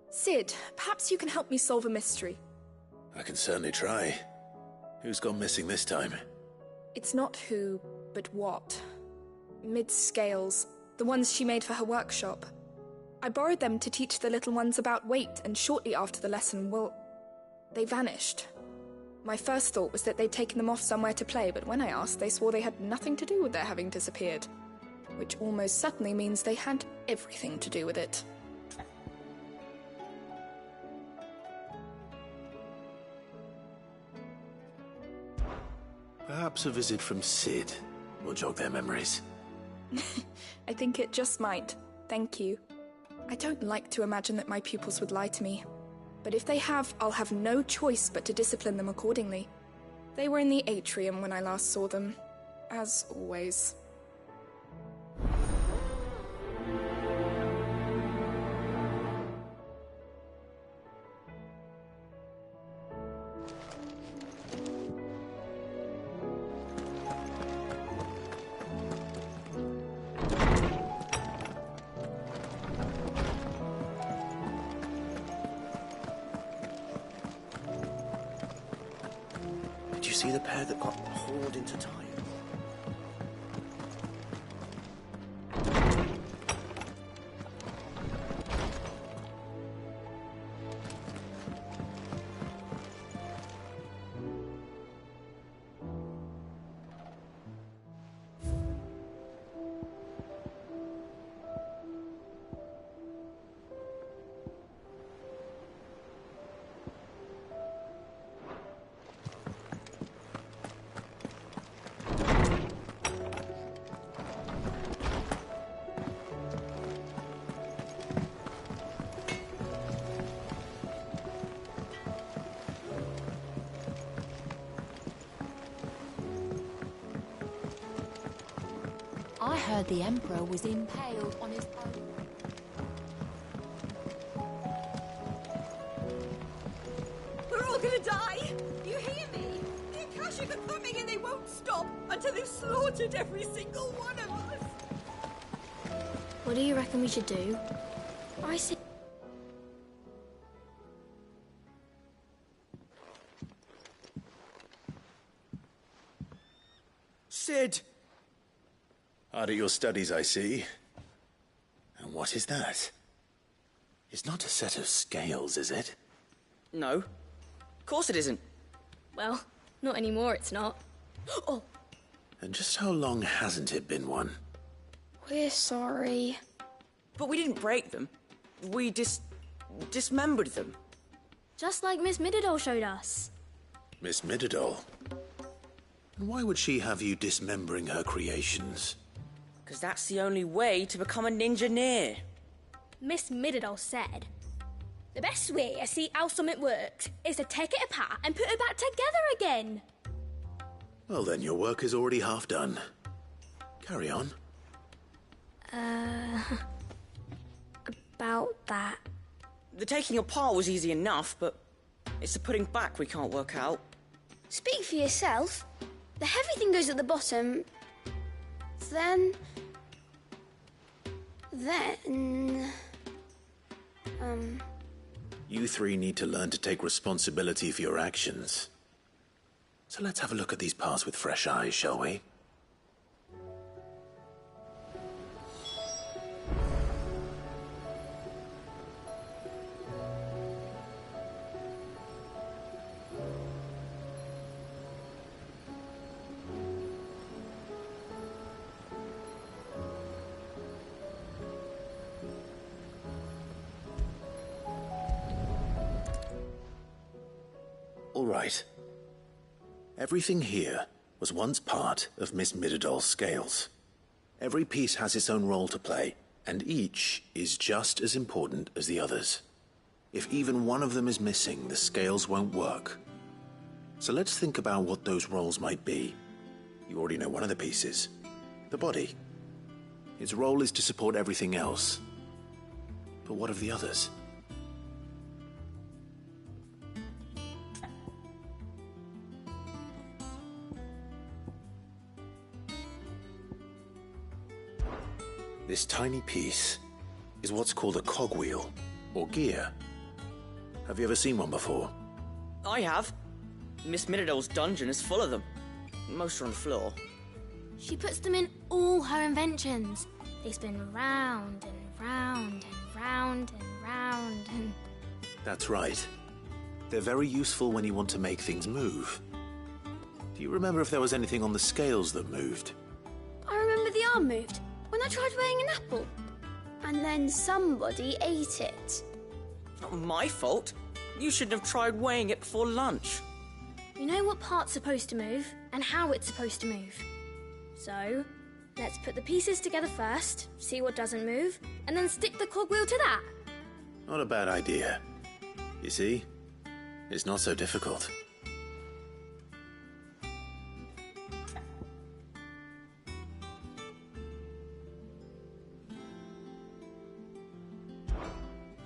Sid, perhaps you can help me solve a mystery. I can certainly try. Who's gone missing this time? It's not who, but what. Mid's scales, the ones she made for her workshop. I borrowed them to teach the little ones about weight, and shortly after the lesson, well, they vanished. My first thought was that they'd taken them off somewhere to play, but when I asked, they swore they had nothing to do with their having disappeared. Which almost certainly means they had everything to do with it. Perhaps a visit from Sid will jog their memories. I think it just might. Thank you. I don't like to imagine that my pupils would lie to me. But if they have, I'll have no choice but to discipline them accordingly. They were in the atrium when I last saw them. As always. Did you see the pair that got hauled into time? I heard the Emperor was impaled on his own. We're all gonna die! You hear me? The Akashic are coming and they won't stop until they've slaughtered every single one of us! What do you reckon we should do? I say... Sid! Hard at your studies, I see. And what is that? It's not a set of scales, is it? No. Of course it isn't. Well, not anymore, it's not. Oh, And just how long hasn't it been one? we're sorry. But we didn't break them. We dismembered them. Just like Miss Mididol showed us. Miss Mididol? And why would she have you dismembering her creations? Because that's the only way to become a ninja-neer. Miss Mididol said, the best way to see how something works is to take it apart and put it back together again. Well then, your work is already half done. Carry on. About that. The taking apart was easy enough, but it's the putting back we can't work out. Speak for yourself. The heavy thing goes at the bottom. Then... You three need to learn to take responsibility for your actions. So let's have a look at these parts with fresh eyes, shall we? All right. Everything here was once part of Miss Mididol's scales. Every piece has its own role to play, and each is just as important as the others. If even one of them is missing, the scales won't work. So let's think about what those roles might be. You already know one of the pieces. The body. Its role is to support everything else. But what of the others? This tiny piece is what's called a cogwheel, or gear. Have you ever seen one before? I have. Miss Mididol's dungeon is full of them. Most are on the floor. She puts them in all her inventions. They spin round and round and round and round and... That's right. They're very useful when you want to make things move. Do you remember if there was anything on the scales that moved? I remember the arm moved when I tried weighing an apple. And then somebody ate it. Not my fault. You shouldn't have tried weighing it before lunch. You know what part's supposed to move and how it's supposed to move. So, let's put the pieces together first, see what doesn't move, and then stick the cogwheel to that. Not a bad idea. You see? It's not so difficult.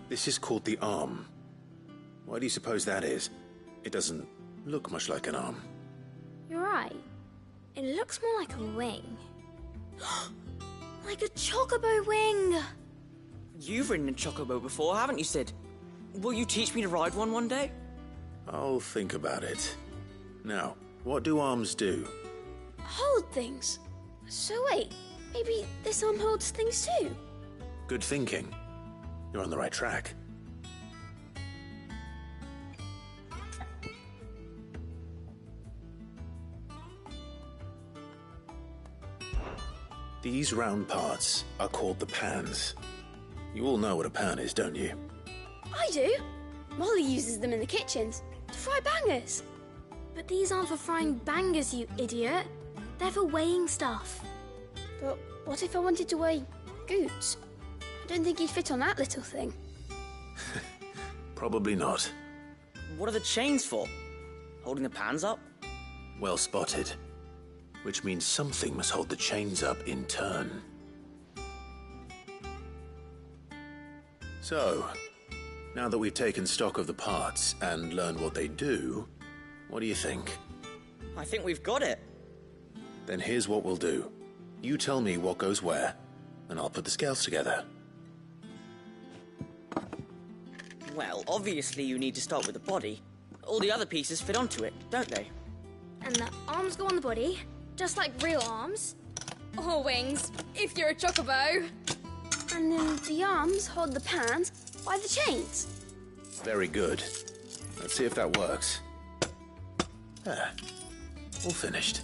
This is called the arm. Why do you suppose that is? It doesn't look much like an arm. You're right. It looks more like a wing. Like a chocobo wing! You've ridden a chocobo before, haven't you, Sid? Will you teach me to ride one day? I'll think about it. Now, what do arms do? Hold things. So wait, maybe this arm holds things too? Good thinking. You're on the right track. These round parts are called the pans. You all know what a pan is, don't you? I do. Molly uses them in the kitchens to fry bangers. But these aren't for frying bangers, you idiot. They're for weighing stuff. But what if I wanted to weigh Goots? I don't think he'd fit on that little thing. Probably not. What are the chains for? Holding the pans up? Well spotted. Which means something must hold the chains up in turn. So, now that we've taken stock of the parts and learned what they do, what do you think? I think we've got it. Then here's what we'll do. You tell me what goes where, and I'll put the scales together. Well, obviously you need to start with the body. All the other pieces fit onto it, don't they? And the arms go on the body, just like real arms. Or wings, if you're a chocobo. And then the arms hold the pans, Why the chains? Very good. Let's see if that works. There. All finished.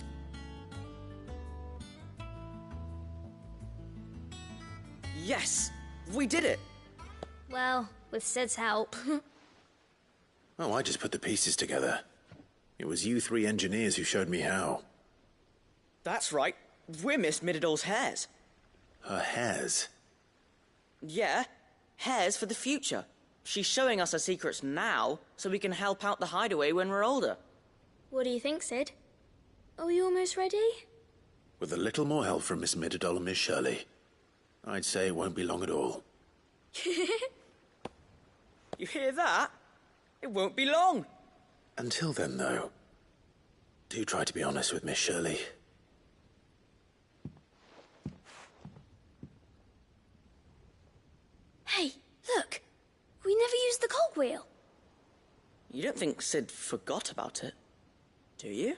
Yes! We did it! Well, with Sid's help. Oh, I just put the pieces together. It was you three engineers who showed me how. That's right. We're Miss Mididol's hairs. Her hairs? Yeah, hairs for the future. She's showing us her secrets now, so we can help out the hideaway when we're older. What do you think, Sid? Are we almost ready? With a little more help from Miss Mididol and Miss Shirley, I'd say it won't be long at all. You hear that? It won't be long. Until then, though, do try to be honest with Miss Shirley. Hey, look! We never used the cogwheel. You don't think Sid forgot about it, do you?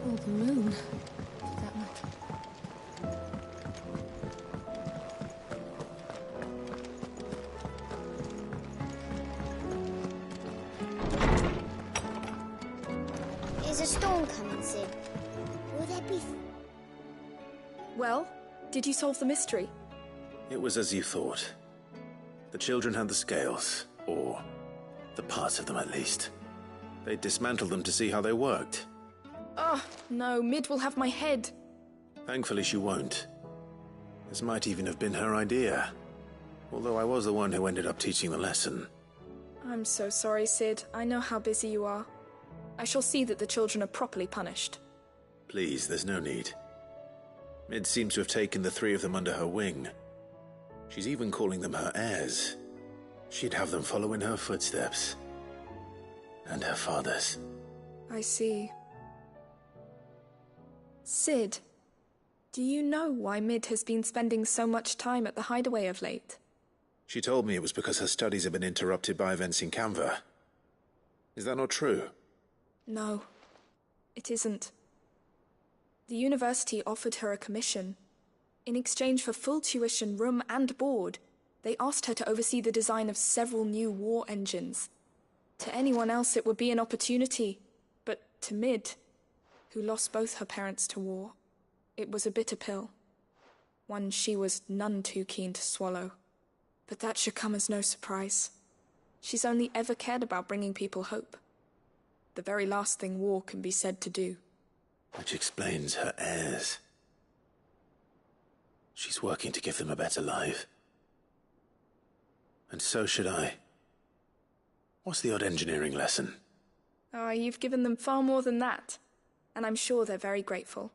Or the moon, for that matter. Is a storm coming, Sid? Will there be... Well, did you solve the mystery? It was as you thought. The children had the scales, or the parts of them at least. They dismantled them to see how they worked. Oh, no, Mid will have my head. Thankfully she won't. This might even have been her idea. Although I was the one who ended up teaching the lesson. I'm so sorry, Sid. I know how busy you are. I shall see that the children are properly punished. Please, there's no need. Mid seems to have taken the three of them under her wing. She's even calling them her heirs. She'd have them follow in her footsteps. And her father's. I see. Sid, do you know why Mid has been spending so much time at the hideaway of late? She told me it was because her studies have been interrupted by events in Canva. Is that not true? No, it isn't. The university offered her a commission. In exchange for full tuition, room and board, they asked her to oversee the design of several new war engines. To anyone else it would be an opportunity, but to Mid, who lost both her parents to war, it was a bitter pill. One she was none too keen to swallow. But that should come as no surprise. She's only ever cared about bringing people hope. The very last thing war can be said to do. Which explains her heirs. She's working to give them a better life. And so should I. What's the odd engineering lesson? Ah, you've given them far more than that. And I'm sure they're very grateful.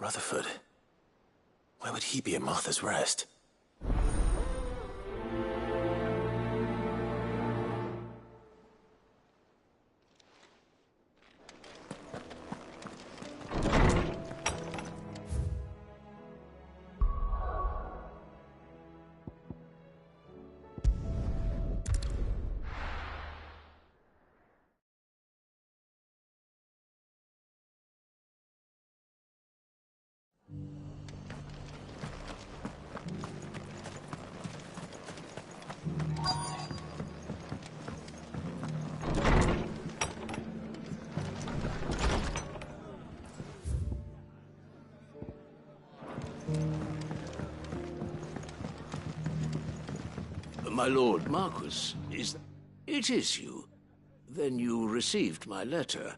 Rutherford. Where would he be at Martha's Rest? My Lord Marquis, it is you. Then you received my letter.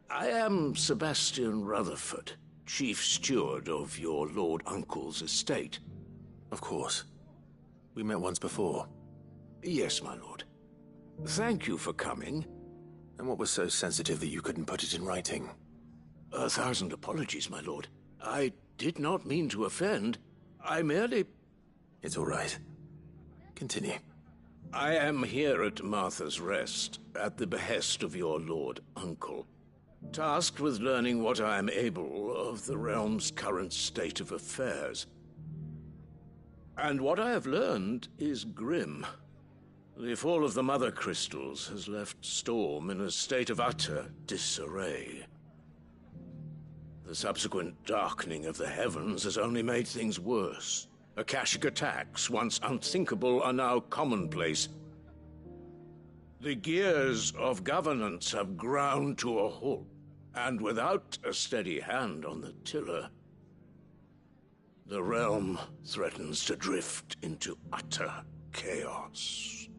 I am Sebastian Rutherford, Chief Steward of your Lord Uncle's estate. Of course. We met once before. Yes, my lord. Thank you for coming. And what was so sensitive that you couldn't put it in writing? 1,000 apologies, my lord. I did not mean to offend. I merely... It's all right. Continue. I am here at Martha's Rest, at the behest of your Lord Uncle, tasked with learning what I am able of the realm's current state of affairs. And what I have learned is grim. The fall of the Mother Crystals has left Storm in a state of utter disarray. The subsequent darkening of the heavens has only made things worse. Akashic attacks, once unthinkable, are now commonplace. The gears of governance have ground to a halt, and without a steady hand on the tiller, the realm threatens to drift into utter chaos.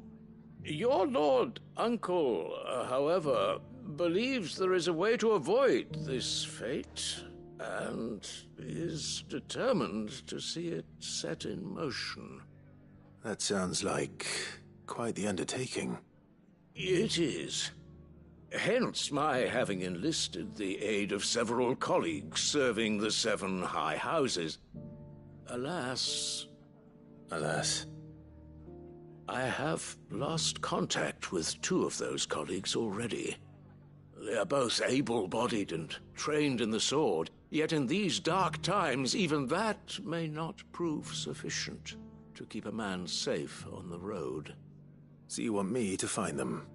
Your Lord Uncle, however, believes there is a way to avoid this fate, and is determined to see it set in motion. That sounds like quite the undertaking. It is. Hence my having enlisted the aid of several colleagues serving the 7 high houses. Alas... Alas? I have lost contact with 2 of those colleagues already. They are both able-bodied and trained in the sword, yet in these dark times, even that may not prove sufficient to keep a man safe on the road. So you want me to find them?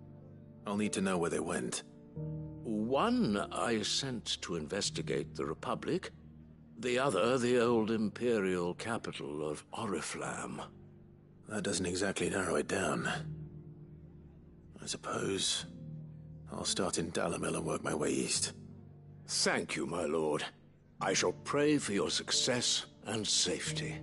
I'll need to know where they went. One I sent to investigate the Republic, the other the old Imperial capital of Oriflamme. That doesn't exactly narrow it down. I suppose I'll start in Dalimil and work my way east. Thank you, my lord. I shall pray for your success and safety.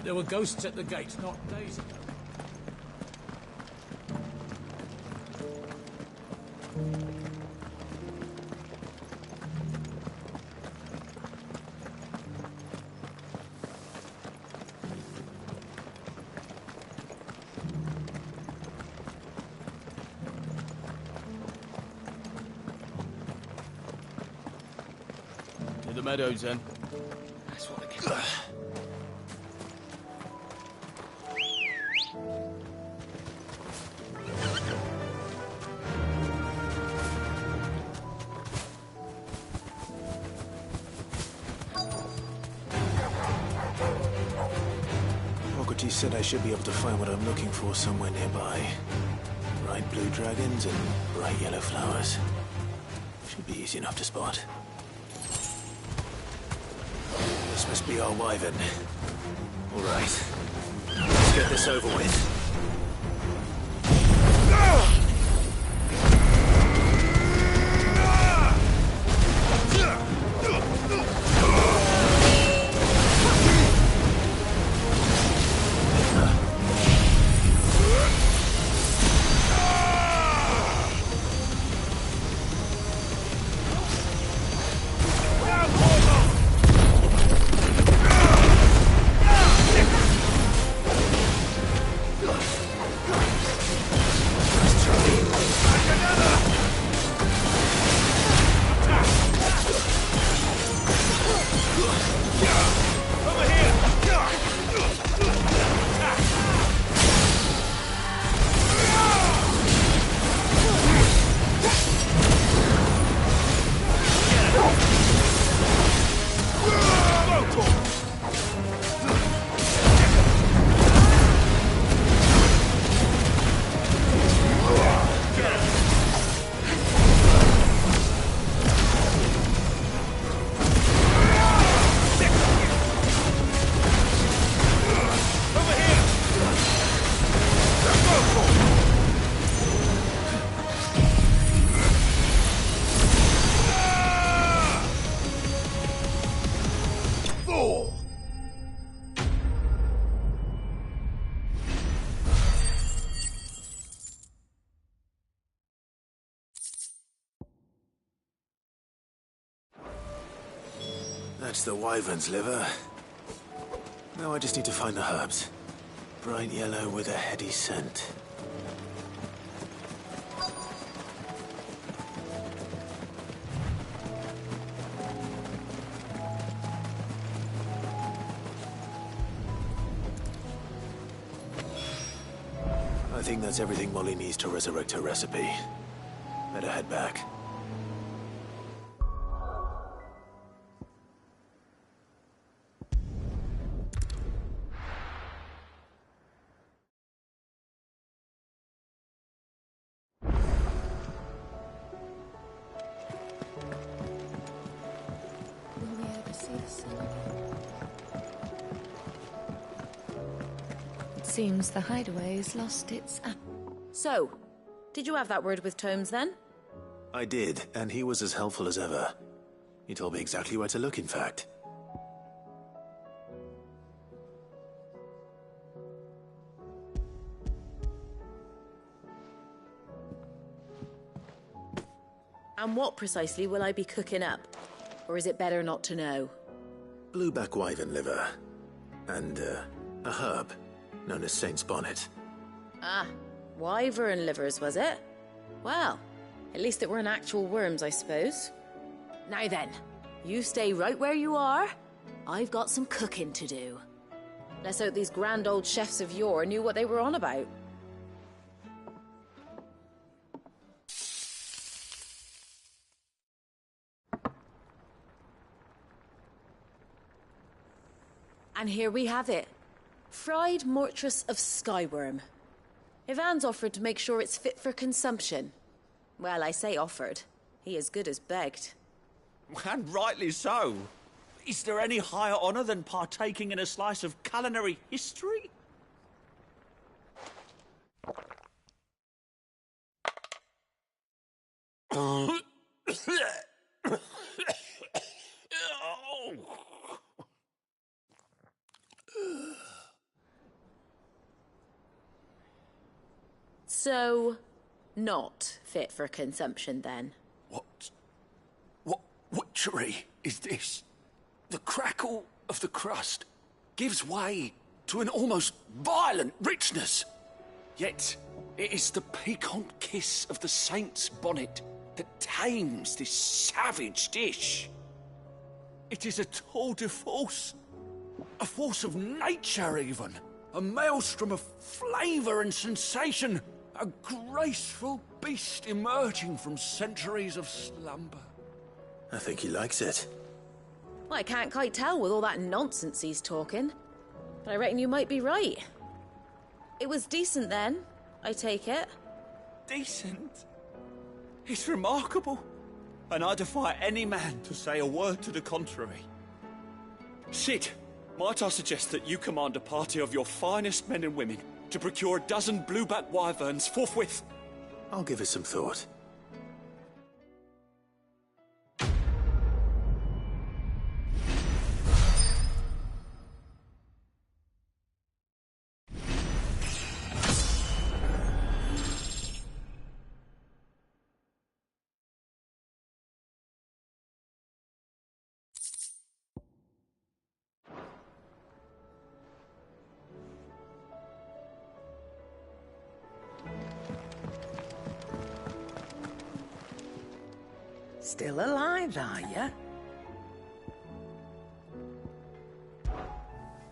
There were ghosts at the gate not days ago. To the meadows, then. That's what I get. said I should be able to find what I'm looking for somewhere nearby. Bright blue dragons and bright yellow flowers. Should be easy enough to spot. This must be our wyvern. All right. Let's get this over with. That's the wyvern's liver. Now I just need to find the herbs. Bright yellow with a heady scent. I think that's everything Molly needs to resurrect her recipe. Better head back. Seems the hideaway has lost its... So, did you have that word with Tomes then? I did, and he was as helpful as ever. He told me exactly where to look, in fact. And what precisely will I be cooking up? Or is it better not to know? Blueback wyvern liver. And, a herb known as Saint's Bonnet. Ah, wyvern livers, was it? Well, at least it weren't actual worms, I suppose. Now then, you stay right where you are. I've got some cooking to do. Let's hope these grand old chefs of yore knew what they were on about. And here we have it. Fried mortress of skyworm. Ivan's offered to make sure it's fit for consumption. Well, I say offered. He as good as begged. And rightly so. Is there any higher honour than partaking in a slice of culinary history? So, not fit for consumption then? What witchery is this? The crackle of the crust gives way to an almost violent richness. Yet, it is the piquant kiss of the Saint's Bonnet that tames this savage dish. It is a tour de force, a force of nature even, a maelstrom of flavour and sensation, a graceful beast emerging from centuries of slumber. I think he likes it. Well, I can't quite tell with all that nonsense he's talking. But I reckon you might be right. It was decent then, I take it. Decent? It's remarkable. And I defy any man to say a word to the contrary. Sid, might I suggest that you command a party of your finest men and women to procure a dozen blueback wyverns forthwith? I'll give it some thought. Still alive, are you?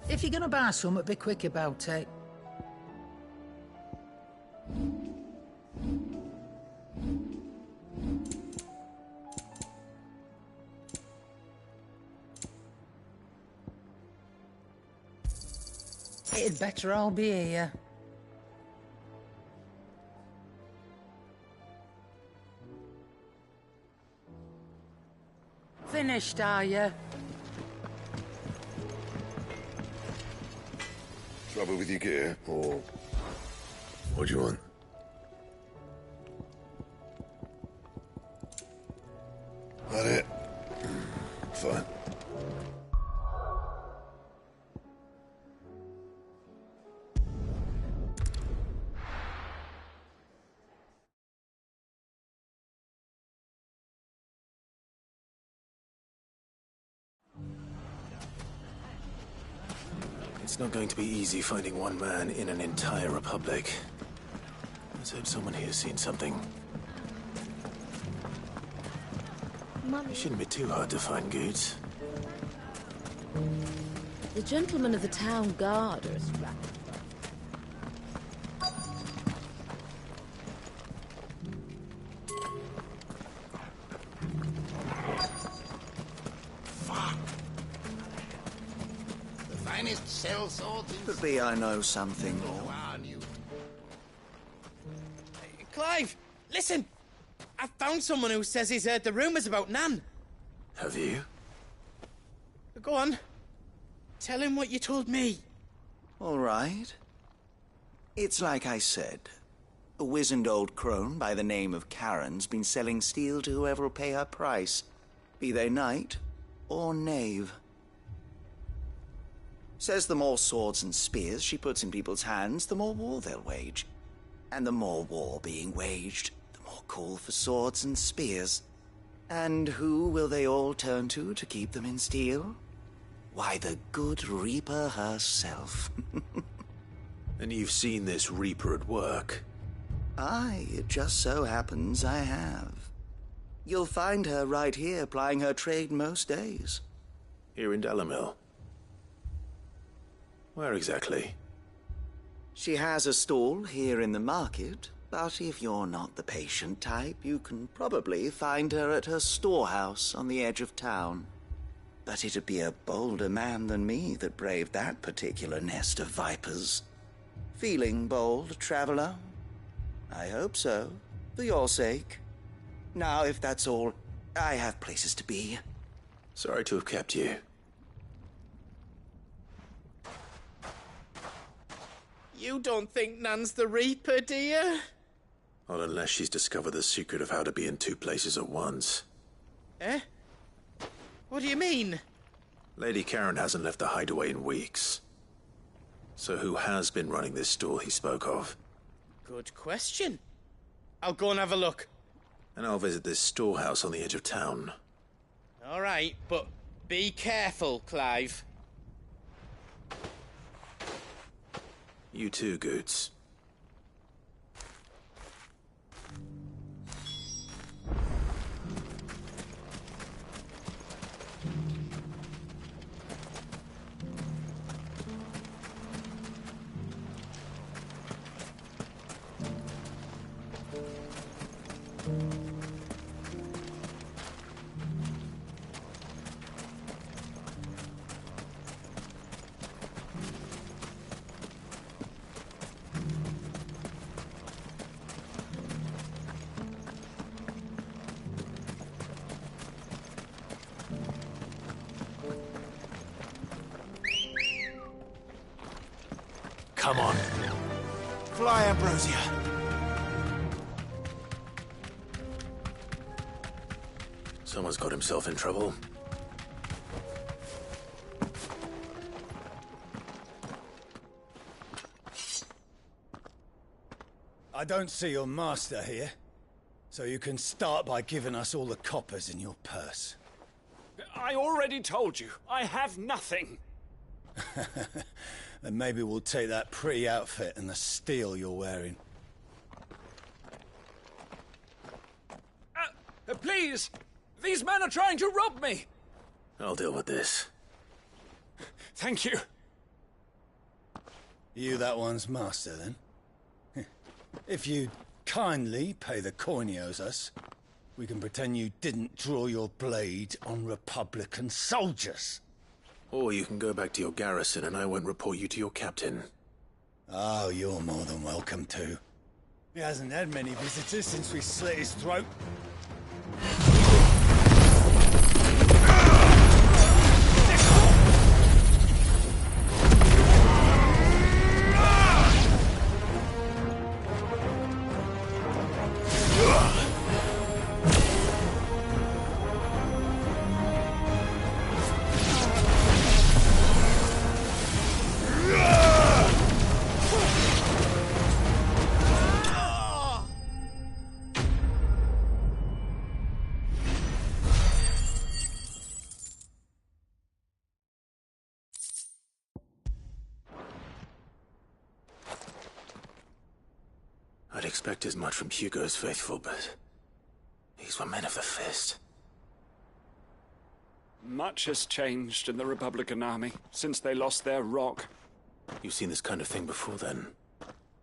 If you're gonna buy some, be quick about it. It'd better all be here. Finished, are you? Trouble with your gear, or what do you want? That it? Fine. It's not going to be easy finding one man in an entire republic. Let's hope someone here's seen something. Mummy. It shouldn't be too hard to find goods. The gentlemen of the town guard are a strap. Sell swords in... Could be I know something more. Clive, listen! I've found someone who says he's heard the rumours about Nan. Have you? Go on. Tell him what you told me. All right. It's like I said. A wizened old crone by the name of Karen's been selling steel to whoever'll pay her price, be they knight or knave. Says the more swords and spears she puts in people's hands, the more war they'll wage. And the more war being waged, the more call for swords and spears. And who will they all turn to keep them in steel? Why, the good Reaper herself. And you've seen this Reaper at work? Aye, it just so happens I have. You'll find her right here plying her trade most days. Here in Dalimil? Where exactly? She has a stall here in the market, but if you're not the patient type, you can probably find her at her storehouse on the edge of town. But it'd be a bolder man than me that braved that particular nest of vipers. Feeling bold, traveler? I hope so, for your sake. Now, if that's all, I have places to be. Sorry to have kept you. You don't think Nan's the Reaper, do you? Not unless she's discovered the secret of how to be in two places at once. Eh? What do you mean? Lady Karen hasn't left the hideaway in weeks. So who has been running this stall he spoke of? Good question. I'll go and have a look. And I'll visit this storehouse on the edge of town. All right, but be careful, Clive. You too, Goots. Come on. Fly, Ambrosia. Someone's got himself in trouble. I don't see your master here, so you can start by giving us all the coppers in your purse. I already told you, I have nothing. Then maybe we'll take that pretty outfit and the steel you're wearing. Please! These men are trying to rob me! I'll deal with this. Thank you. You that one's master, then? If you kindly pay the coin he owes us, we can pretend you didn't draw your blade on Republican soldiers. Or you can go back to your garrison and I won't report you to your captain. Oh, you're more than welcome to. He hasn't had many visitors since we slit his throat. I'd expect as much from Hugo's faithful, but these were men of the fist. Much has changed in the Republican army since they lost their rock. You've seen this kind of thing before, then?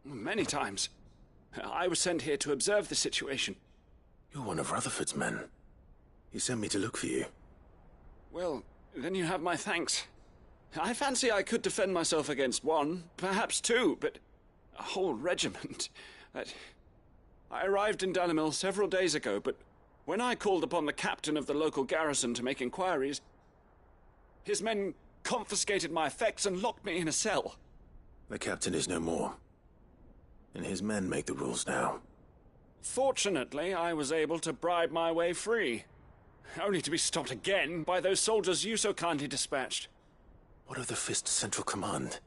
Many times. I was sent here to observe the situation. You're one of Rutherford's men. He sent me to look for you. Well, then you have my thanks. I fancy I could defend myself against one, perhaps two, but a whole regiment... I arrived in Dalimil several days ago, but when I called upon the captain of the local garrison to make inquiries, his men confiscated my effects and locked me in a cell. The captain is no more, and his men make the rules now. Fortunately, I was able to bribe my way free, only to be stopped again by those soldiers you so kindly dispatched. What of the Fist's Central Command?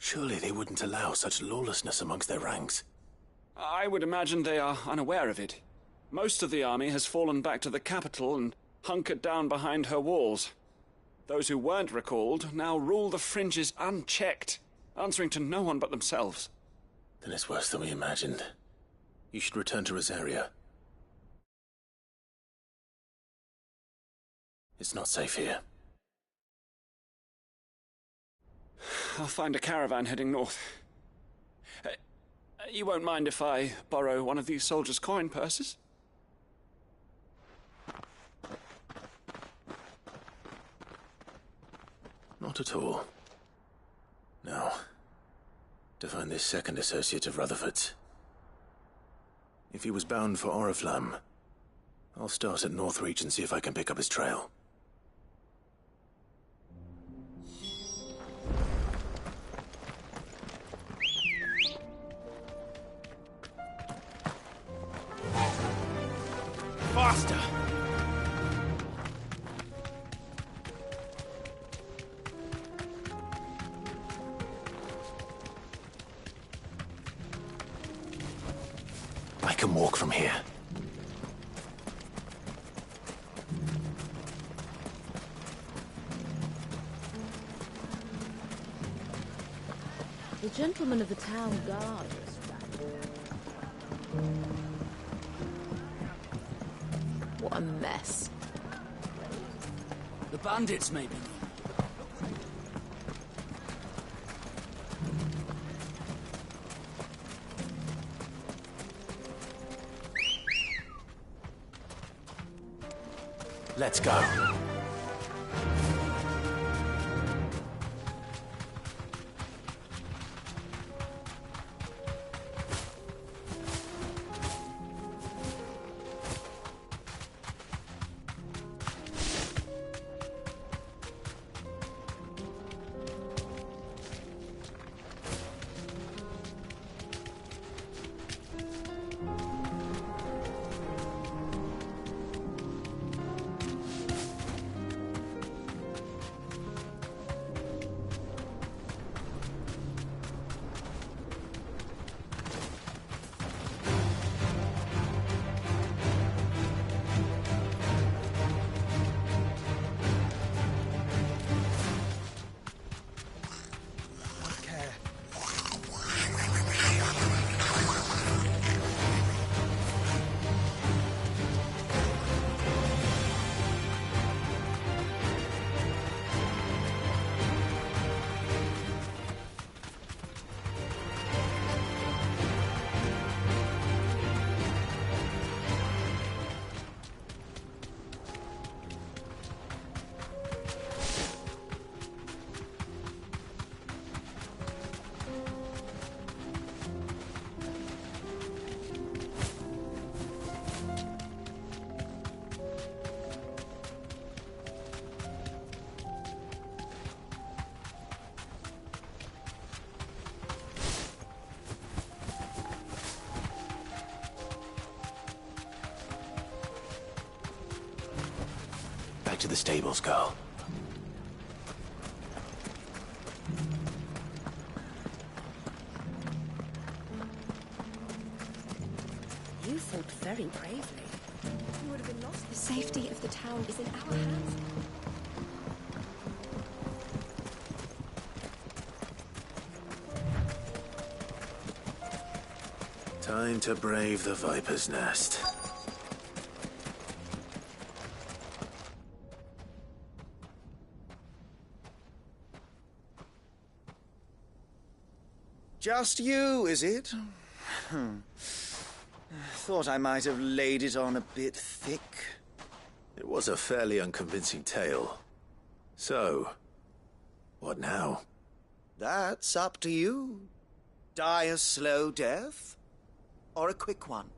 Surely they wouldn't allow such lawlessness amongst their ranks. I would imagine they are unaware of it. Most of the army has fallen back to the capital and hunkered down behind her walls. Those who weren't recalled now rule the fringes unchecked, answering to no one but themselves. Then it's worse than we imagined. You should return to Rosaria. It's not safe here. I'll find a caravan heading north. You won't mind if I borrow one of these soldiers' coin purses? Not at all. Now, to find this second associate of Rutherford's. If he was bound for Oriflamme, I'll start at Northreach and see if I can pick up his trail. Faster! I can walk from here. The gentleman of the town guard is back. What a mess. The bandits, maybe. Let's go. back to the stables, girl. You fought very bravely. You would have been lost. The safety of the town is in our hands. Time to brave the Viper's Nest. Just you, is it? Thought I might have laid it on a bit thick. It was a fairly unconvincing tale. So, what now? That's up to you. Die a slow death, or a quick one.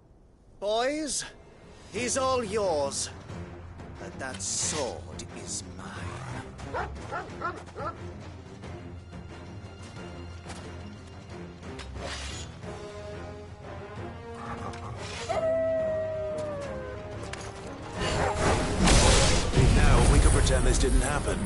Boys, he's all yours. But that sword is mine. Now we can pretend this didn't happen.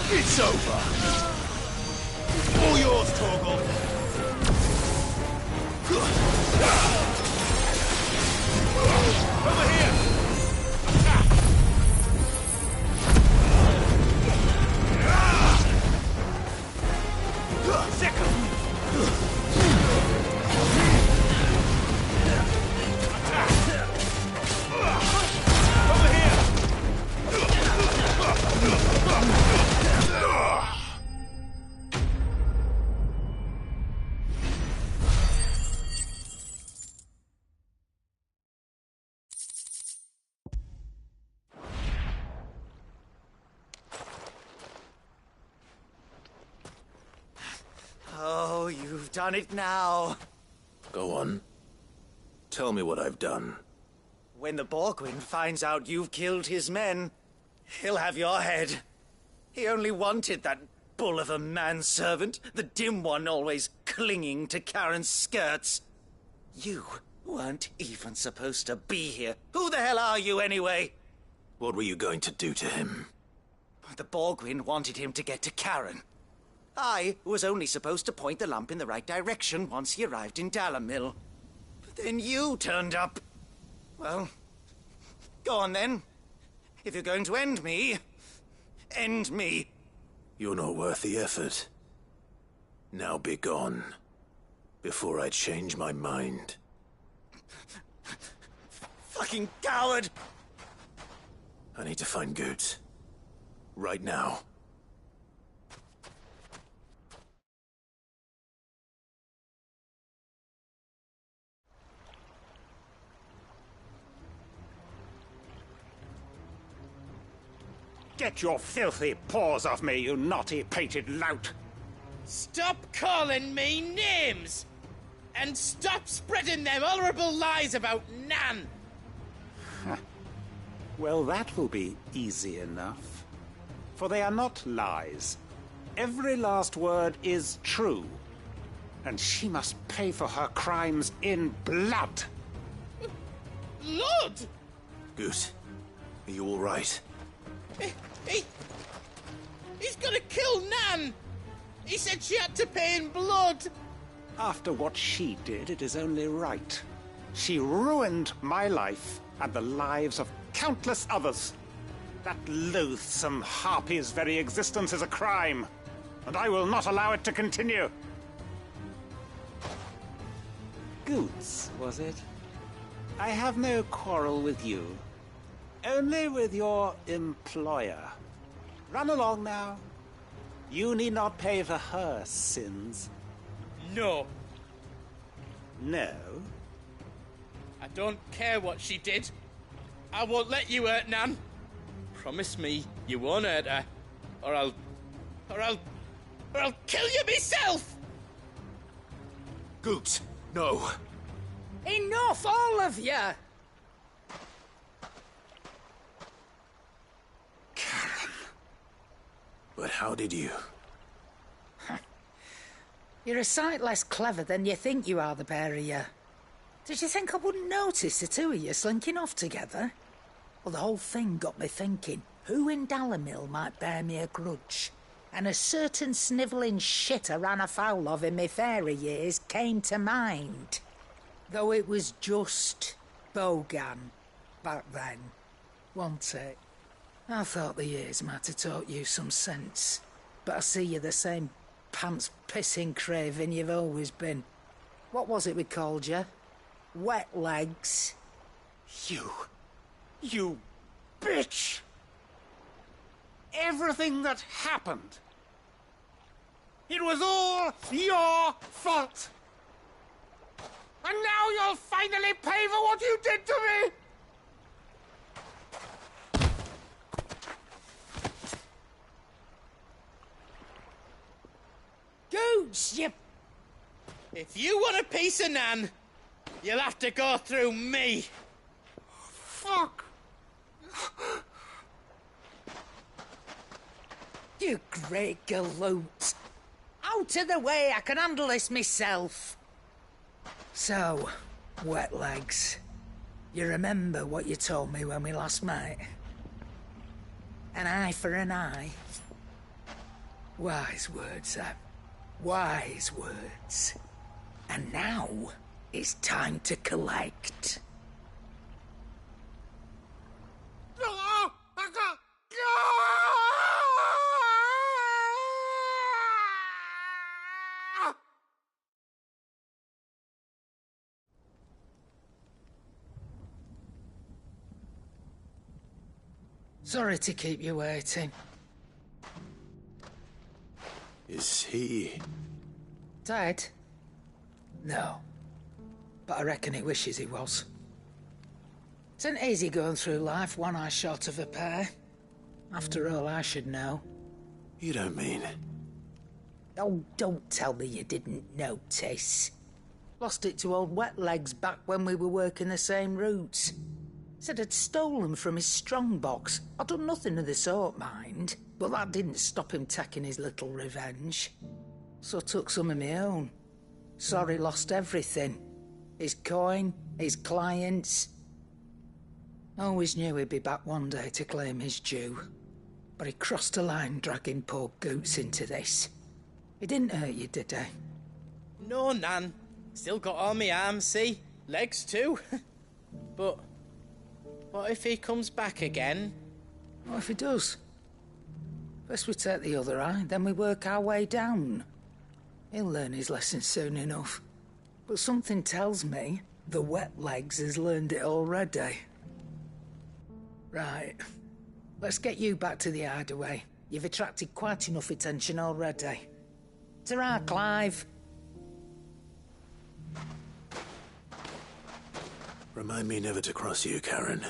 It's over. All yours, Torgal. Over here. Oh, you've done it now. Go on. Tell me what I've done. When the Borgwyn finds out you've killed his men, he'll have your head. He only wanted that bull of a manservant, the dim one always clinging to Karen's skirts. You weren't even supposed to be here. Who the hell are you, anyway? What were you going to do to him? The Borgwyn wanted him to get to Karen. I was only supposed to point the lamp in the right direction once he arrived in Dalamil. But then you turned up. Well, go on then. If you're going to end me, end me. You're not worth the effort. Now be gone, before I change my mind. For fucking coward! I need to find Goots. Right now. Get your filthy paws off me, you naughty-pated lout! Stop calling me names! And stop spreading them horrible lies about Nan! Well, that will be easy enough. For they are not lies. Every last word is true. And she must pay for her crimes in blood. Blood? Goot, are you all right? He's gonna kill Nan! He said she had to pay in blood! After what she did, it is only right. She ruined my life and the lives of countless others. That loathsome harpy's very existence is a crime, and I will not allow it to continue. Goots, was it? I have no quarrel with you. Only with your employer. Run along now. You need not pay for her sins. No. No? I don't care what she did. I won't let you hurt Nan. Promise me you won't hurt her, or I'll kill you myself! Goot, no. Enough, all of you! But how did you? You're a sight less clever than you think you are, the pair of you. Did you think I wouldn't notice the two of you slinking off together? Well, the whole thing got me thinking, who in Dalimil might bear me a grudge? And a certain snivelling shit I ran afoul of in my fairy years came to mind. Though it was just Bogan back then, wasn't it? I thought the years might have taught you some sense, but I see you're the same pants-pissing craven you've always been. What was it we called you? Wet legs? You bitch! Everything that happened, it was all your fault! And now you'll finally pay for what you did to me! Goots, you... If you want a piece of Nan, you'll have to go through me. Fuck! You great galoot! Out of the way, I can handle this myself. So, wet legs, you remember what you told me when we last met? An eye for an eye. Wise words, Sam. Wise words. And now, it's time to collect. Sorry to keep you waiting. Is he... Dead? No. But I reckon he wishes he was. It isn't easy going through life one eye short of a pair. After all, I should know. You don't mean... Oh, don't tell me you didn't notice. Lost it to old Wet Legs back when we were working the same routes. Said I'd stolen from his strongbox. I'd done nothing of the sort, mind. But that didn't stop him taking his little revenge. So I took some of my own. Sorry, lost everything. His coin, his clients. Always knew he'd be back one day to claim his due. But he crossed a line dragging poor Goots into this. He didn't hurt you, did he? No, Nan. Still got all my arms, see? Legs too. But what if he comes back again? What if he does? First we take the other eye, then we work our way down. He'll learn his lesson soon enough. But something tells me the Wet Legs has learned it already. Right. Let's get you back to the hideaway. You've attracted quite enough attention already. Ta-ra, Clive. Remind me never to cross you, Karen.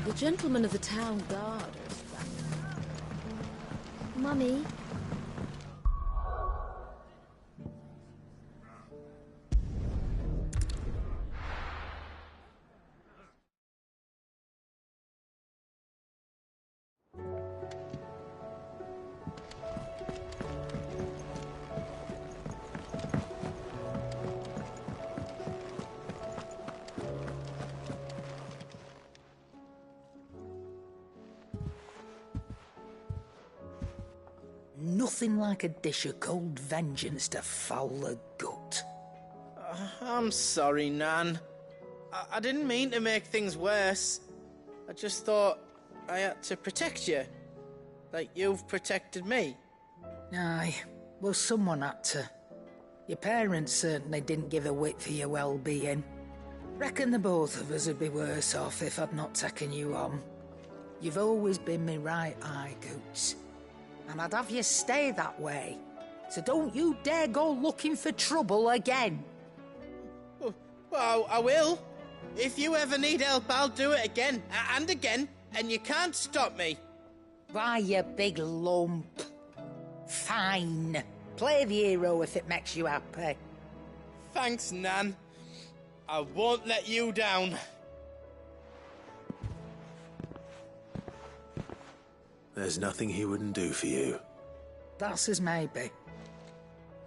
The gentleman of the town guard. Mummy. Nothing like a dish of cold vengeance to foul the gut. I'm sorry, Nan. I didn't mean to make things worse. I just thought I had to protect you. Like you've protected me. Aye, well, someone had to. Your parents certainly didn't give a whit for your well-being. Reckon the both of us would be worse off if I'd not taken you on. You've always been me right eye, Goots. And I'd have you stay that way. So don't you dare go looking for trouble again. Well, I will. If you ever need help, I'll do it again and again, and you can't stop me. Why, you big lump. Fine. Play the hero if it makes you happy. Thanks, Nan. I won't let you down. There's nothing he wouldn't do for you. That's as maybe.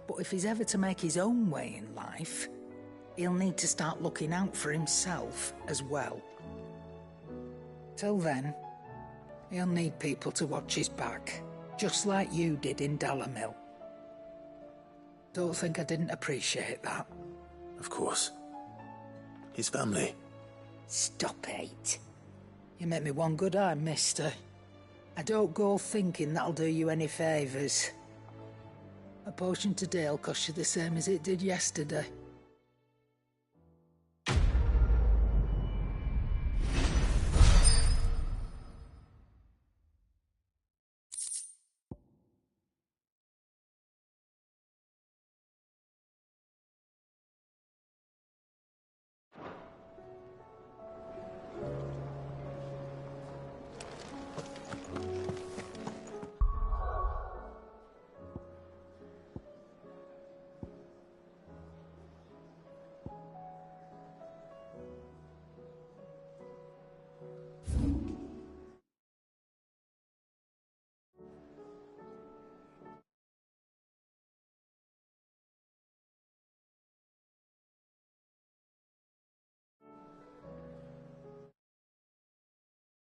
But if he's ever to make his own way in life, he'll need to start looking out for himself as well. Till then, he'll need people to watch his back, just like you did in Dalamil. Don't think I didn't appreciate that. Of course. His family. Stop it. You make me one good eye, mister. I don't go thinking that'll do you any favours. A potion today will cost you the same as it did yesterday.